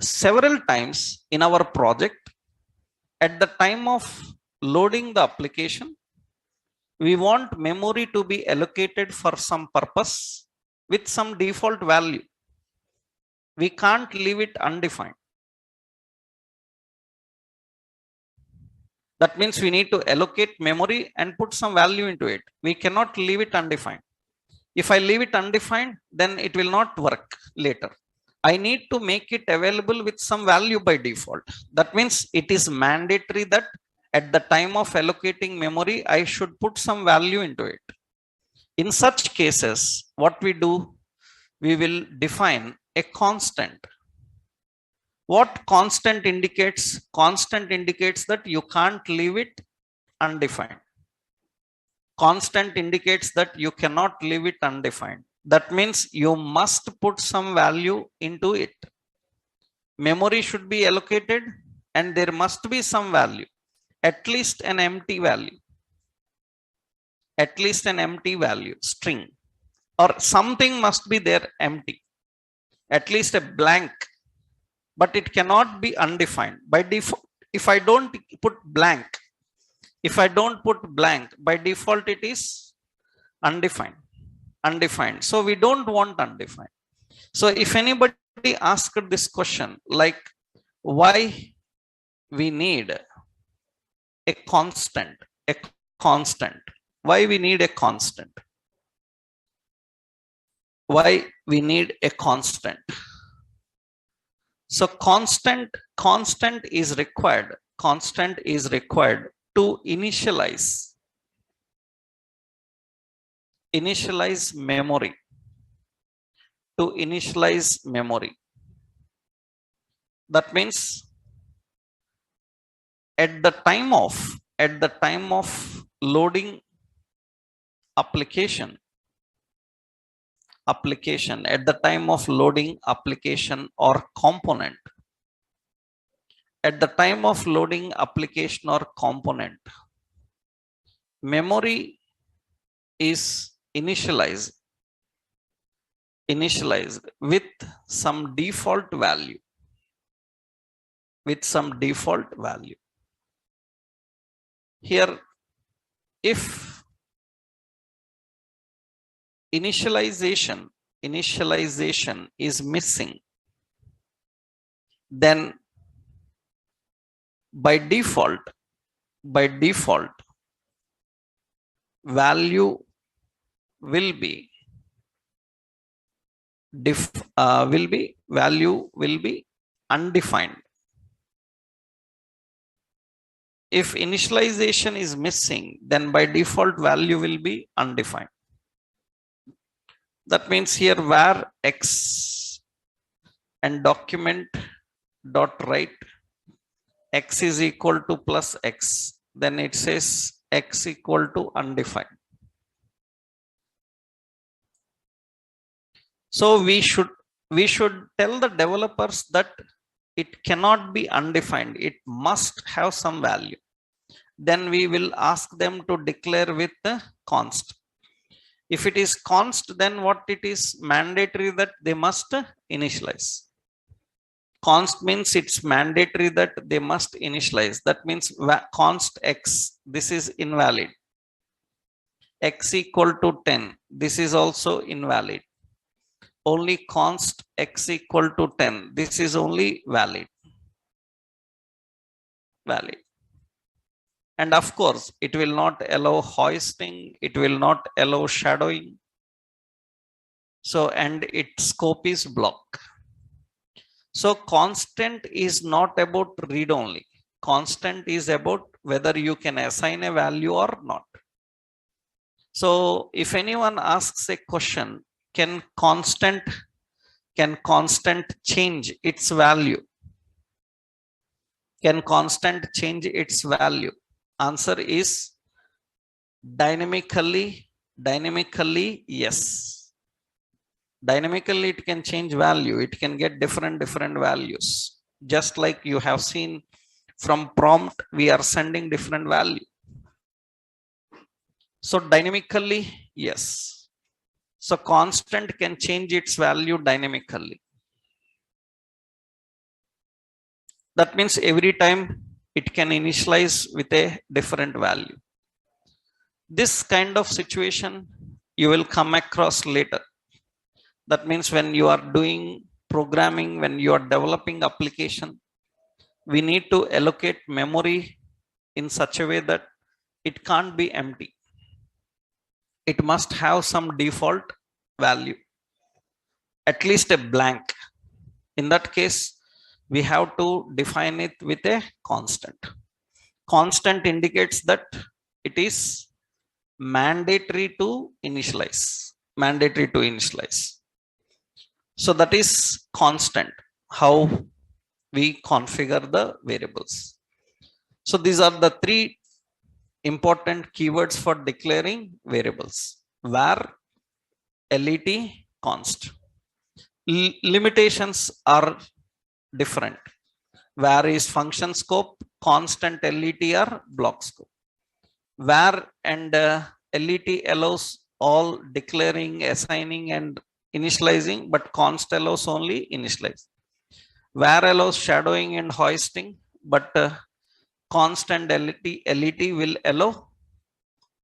several times in our project, at the time of loading the application, we want memory to be allocated for some purpose with some default value. We can't leave it undefined. That means we need to allocate memory and put some value into it. We cannot leave it undefined. If I leave it undefined, then it will not work later. I need to make it available with some value by default. That means it is mandatory that at the time of allocating memory, I should put some value into it. In such cases, what we do, we will define a constant. What constant indicates? Constant indicates that you can't leave it undefined. Constant indicates that you cannot leave it undefined. That means you must put some value into it. Memory should be allocated and there must be some value, at least an empty value, at least an empty value, string, or something must be there empty, at least a blank, but it cannot be undefined. By default, if I don't put blank, by default it is undefined. So we don't want undefined. So if anybody asked this question, like why we need a constant, why we need a constant, so constant is required to initialize memory, That means at the time of loading application, application, at the time of loading application or component, at the time of loading application or component, memory is initialized with some default value, Here, if initialization is missing, then by default value will be undefined. If initialization is missing, then by default value will be undefined. That means here var x and document dot write x is equal to plus x, then it says x equal to undefined. So we should tell the developers that it cannot be undefined, it must have some value. Then we will ask them to declare with the const. If it is const, then what it is mandatory that they must initialize. Const means it's mandatory that they must initialize. That means const x, this is invalid. X equal to 10, this is also invalid. Only const x equal to 10, this is only valid. And of course, it will not allow hoisting, it will not allow shadowing. So, and its scope is block. So constant is not about read only. Constant is about whether you can assign a value or not. So if anyone asks a question, can constant change its value? Can constant change its value? Answer is dynamically, yes. Dynamically it can change value, it can get different values. Just like you have seen from prompt, we are sending different value. So dynamically, yes. So constant can change its value dynamically. That means every time it can initialize with a different value. This kind of situation you will come across later. That means when you are doing programming, when you are developing application, we need to allocate memory in such a way that it can't be empty. It must have some default value, at least a blank. In that case, we have to define it with a constant. Constant indicates that it is mandatory to initialize. So that is constant, how we configure the variables. So these are the three important keywords for declaring variables: var, let, const. Limitations are different. Var is function scope, const and let are block scope. Var and let allows all declaring, assigning and initializing, but const allows only initialize. Var allows shadowing and hoisting, but const and let will allow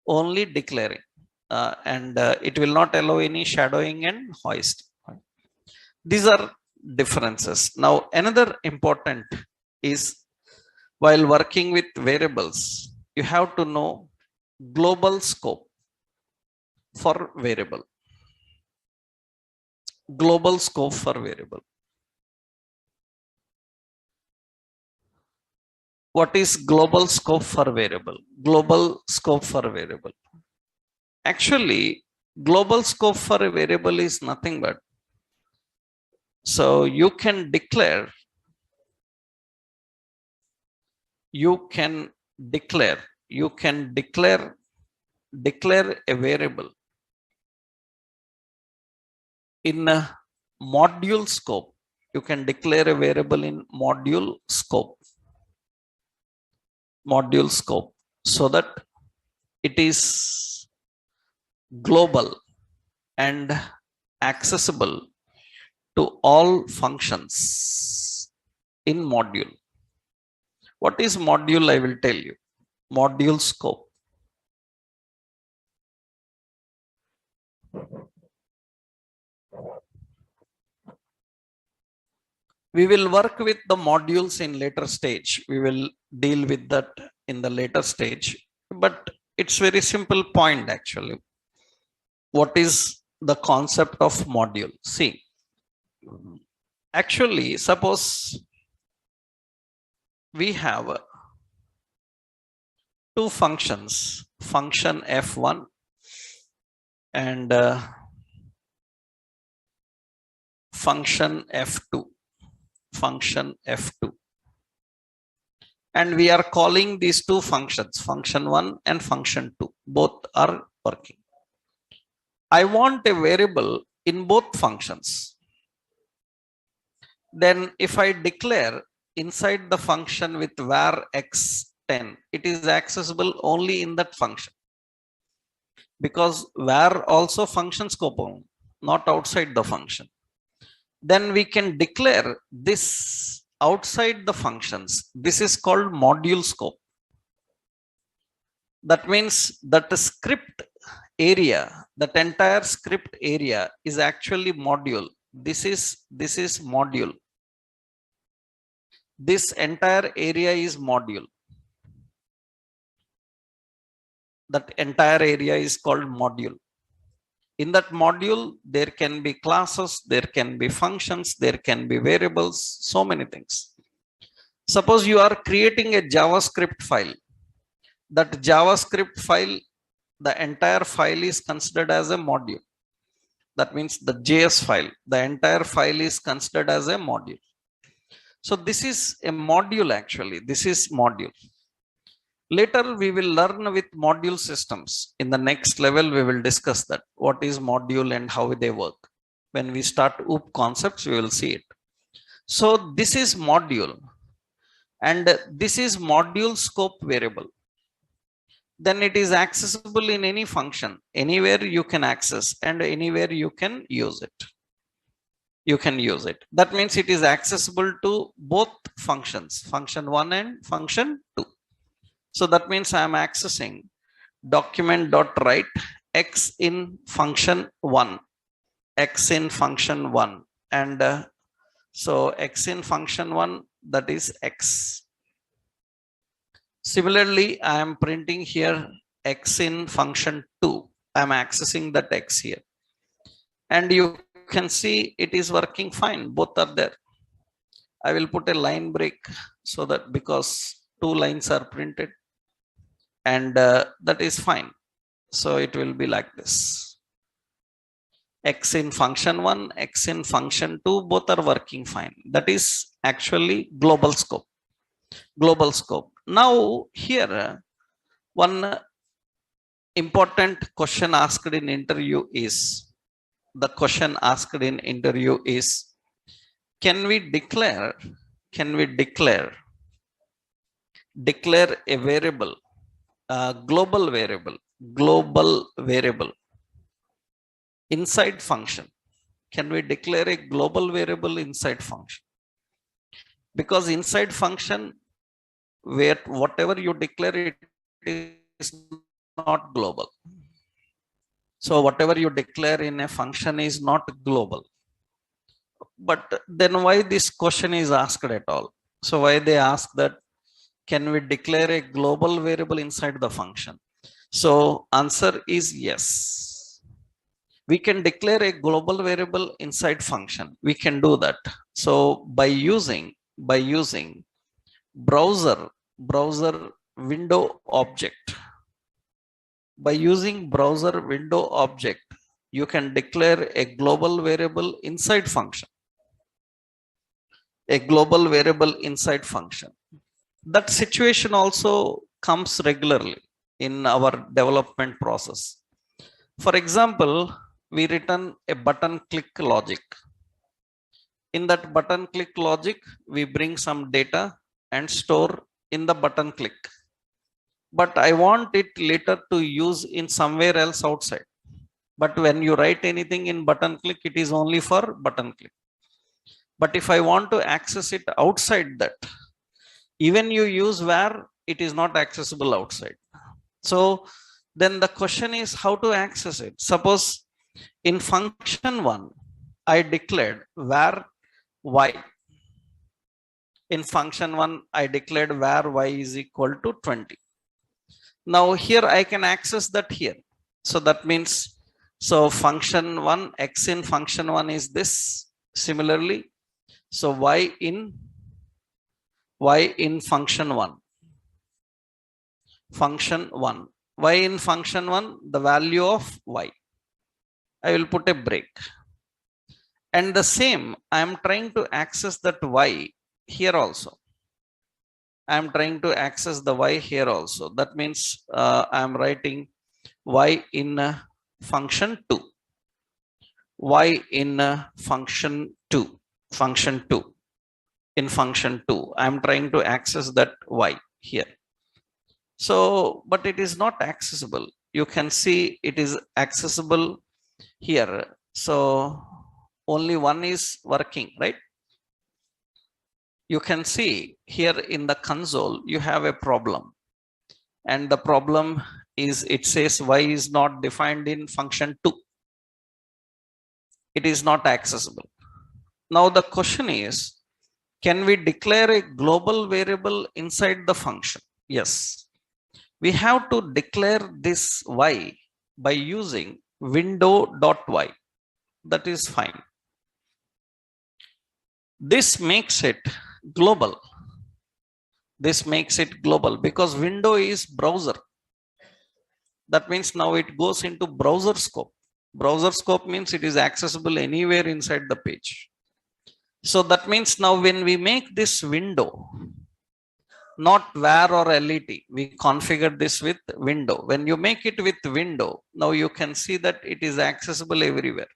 only declaring, and it will not allow any shadowing and hoisting. These are differences. Now, another important is, while working with variables, you have to know global scope for variable. Global scope for variable. What is global scope for variable? Global scope for variable. Actually, global scope for a variable is nothing but, so you can declare a variable In a module scope, you can declare a variable in module scope, so that it is global and accessible to all functions in module. What is module? I will tell you. Module scope. We will work with the modules in later stage. We will deal with that in the later stage, but it's very simple point actually. What is the concept of module? See, actually, suppose we have two functions, function f1 and function f2, and we are calling these two functions, function 1 and function 2, both are working. I want a variable in both functions. Then if I declare inside the function with var x10, it is accessible only in that function, because var also function scope only, not outside the function. Then we can declare this outside the functions. This is called module scope. That means that the script area, that entire script area is actually module. This is module. This entire area is module. That entire area is called module. In that module, there can be classes, there can be functions, there can be variables, so many things. Suppose you are creating a JavaScript file. That JavaScript file, the entire file is considered as a module. That means the JS file, the entire file is considered as a module. So this is a module actually. This is module. Later we will learn with module systems. In the next level, we will discuss that. What is module and how they work. When we start OOP concepts, we will see it. So this is module, and this is module scope variable. Then it is accessible in any function. Anywhere you can access and anywhere you can use it. You can use it. That means it is accessible to both functions, function 1 and function 2. So that means I am accessing document.write x in function 1, x in function 1, and so x in function 1, that is x. Similarly, I am printing here x in function 2. I am accessing that x here, and you can see it is working fine. Both are there. I will put a line break so that, because two lines are printed, and that is fine. So it will be like this. X in function 1, x in function 2, both are working fine. That is actually global scope. Global scope. Now here, one important question asked in interview is, the question asked in interview is, can we declare a variable, global variable inside function? Can we declare a global variable inside function? Because inside function, where whatever you declare, it is not global. So whatever you declare in a function is not global. But then why this question is asked at all? So why they ask that, can we declare a global variable inside the function? So answer is yes. We can declare a global variable inside function. We can do that. So by using browser window object, you can declare a global variable inside function. That situation also comes regularly in our development process. For example, we return a button click logic. In that button click logic, we bring some data and store in the button click. But I want it later to use in somewhere else outside. But when you write anything in button click, it is only for button click. But if I want to access it outside that, even you use var, it is not accessible outside. So then the question is how to access it. Suppose in function 1, I declared var y. In function 1, I declared var y is equal to 20. Now here I can access that here. So that means, so function 1, x in function 1 is this. Similarly, so y in function 1. Function 1. Y in function 1, the value of y. I will put a break. And the same, I am trying to access that y here also. I am trying to access the y here also. That means I am writing y in function 2. Y in function 2. Function 2. In function 2, I am trying to access that y here. So, but it is not accessible. You can see it is accessible here. So only one is working, right? You can see here in the console, you have a problem. And the problem is, it says y is not defined in function 2. It is not accessible. Now the question is, can we declare a global variable inside the function? Yes. We have to declare this y by using window.y. That is fine. This makes it global. This makes it global because window is browser. That means now it goes into browser scope. Browser scope means it is accessible anywhere inside the page. So that means now when we make this window, not var or let, we configure this with window. When you make it with window, now you can see that it is accessible everywhere.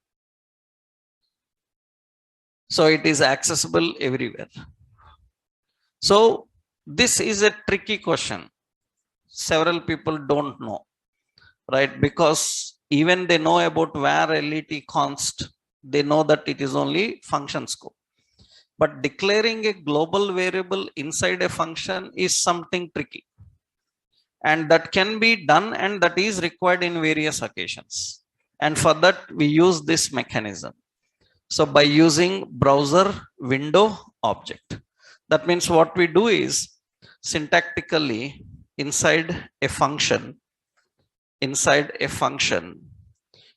So it is accessible everywhere. So this is a tricky question. Several people don't know, right? Because even they know about var, let, const, they know that it is only function scope. But declaring a global variable inside a function is something tricky. And that can be done, and that is required in various occasions. And for that, we use this mechanism. So by using browser window object, that means what we do is syntactically inside a function,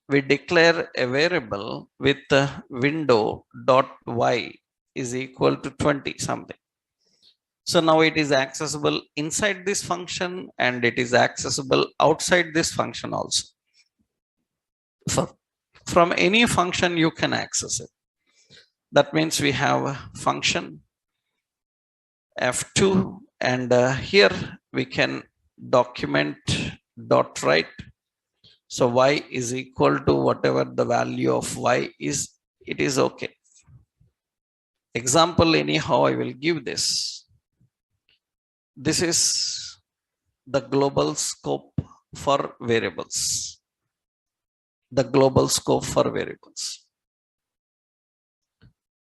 we declare a variable with window.y is equal to 20 something. So now it is accessible inside this function and it is accessible outside this function also. From any function you can access it. That means we have a function f2 and here we can document dot write. So y is equal to whatever the value of y is, it is okay. Example anyhow, I will give this. This is the global scope for variables. The global scope for variables.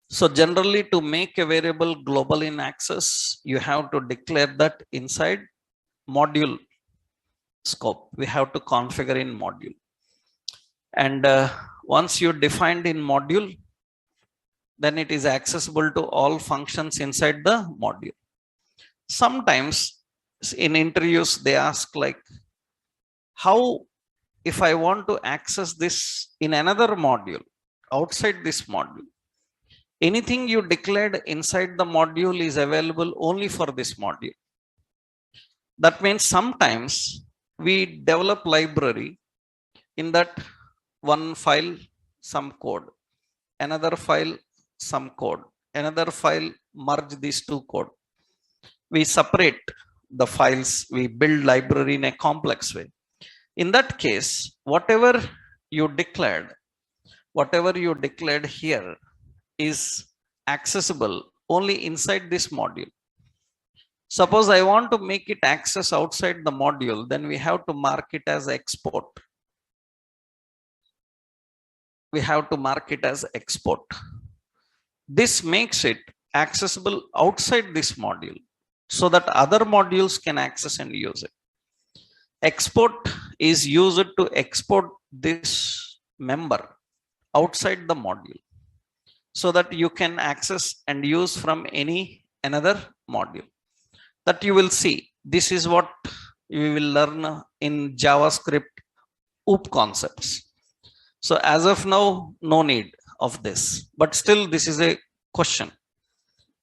So generally, to make a variable global in access, you have to declare that inside module scope. We have to configure in module. And once you defined in module, then it is accessible to all functions inside the module. Sometimes in interviews, they ask like, how if I want to access this in another module, outside this module, anything you declared inside the module is available only for this module. That means sometimes we develop library in that one file, some code, another file, some code, another file, merge these two code. We separate the files, we build library in a complex way. In that case, whatever you declared whatever you declared here is accessible only inside this module. Suppose I want to make it access outside the module, then we have to mark it as export. We have to mark it as export. This makes it accessible outside this module so that other modules can access and use it. Export is used to export this member outside the module so that you can access and use from another module. That you will see. This is what we will learn in JavaScript OOP concepts. So as of now, no need of this, but still this is a question.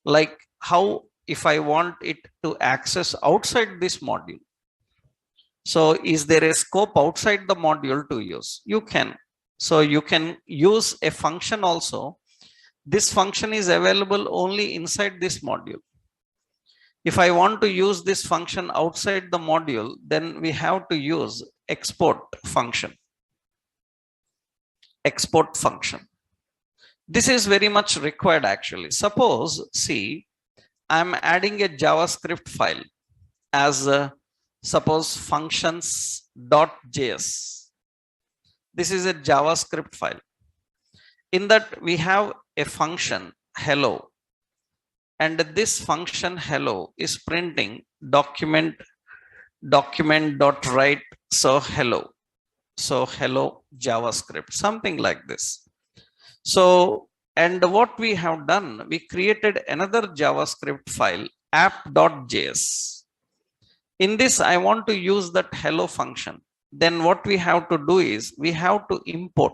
Like how if I want it to access outside this module? So is there a scope outside the module to use? You can. So you can use a function also. This function is available only inside this module. If I want to use this function outside the module, then we have to use export function. Export function. This is very much required actually. Suppose, see, I'm adding a JavaScript file as suppose functions.js. This is a JavaScript file. In that we have a function hello. And this function hello is printing document.write. So hello. So hello JavaScript, something like this. So, and what we have done, we created another JavaScript file app.js. In this, I want to use that hello function. Then what we have to do is we have to import.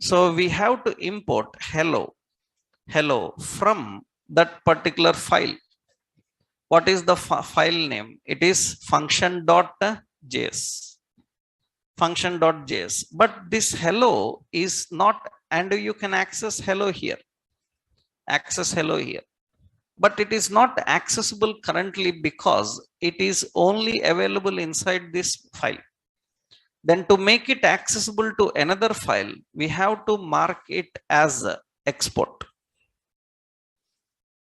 So we have to import hello from that particular file. What is the file name? It is function.js. Function.js. But this hello is not, and you can access hello here. Access hello here. But it is not accessible currently because it is only available inside this file. Then to make it accessible to another file, we have to mark it as export.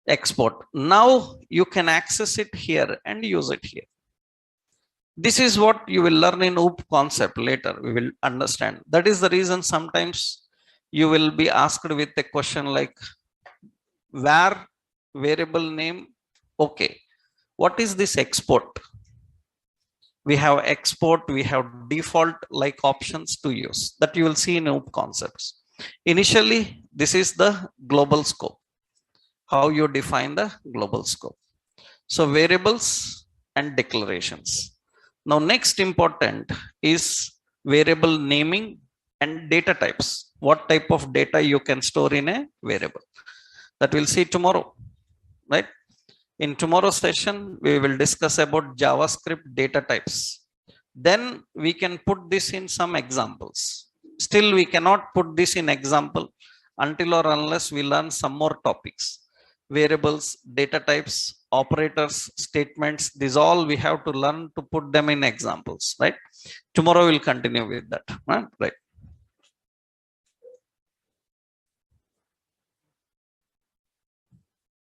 Export. Now you can access it here and use it here. This is what you will learn in OOP concept later. We will understand. That is the reason sometimes you will be asked with a question like where variable name. Okay. What is this export? We have export, we have default like options to use that you will see in OOP concepts. Initially, this is the global scope. How you define the global scope. So variables and declarations. Now next important is variable naming and data types. What type of data you can store in a variable. That we'll see tomorrow, right? In tomorrow's session, we will discuss about JavaScript data types. Then we can put this in some examples. Still, we cannot put this in example until or unless we learn some more topics. Variables, data types, operators, statements, these all we have to learn to put them in examples, right? Tomorrow we'll continue with that, right?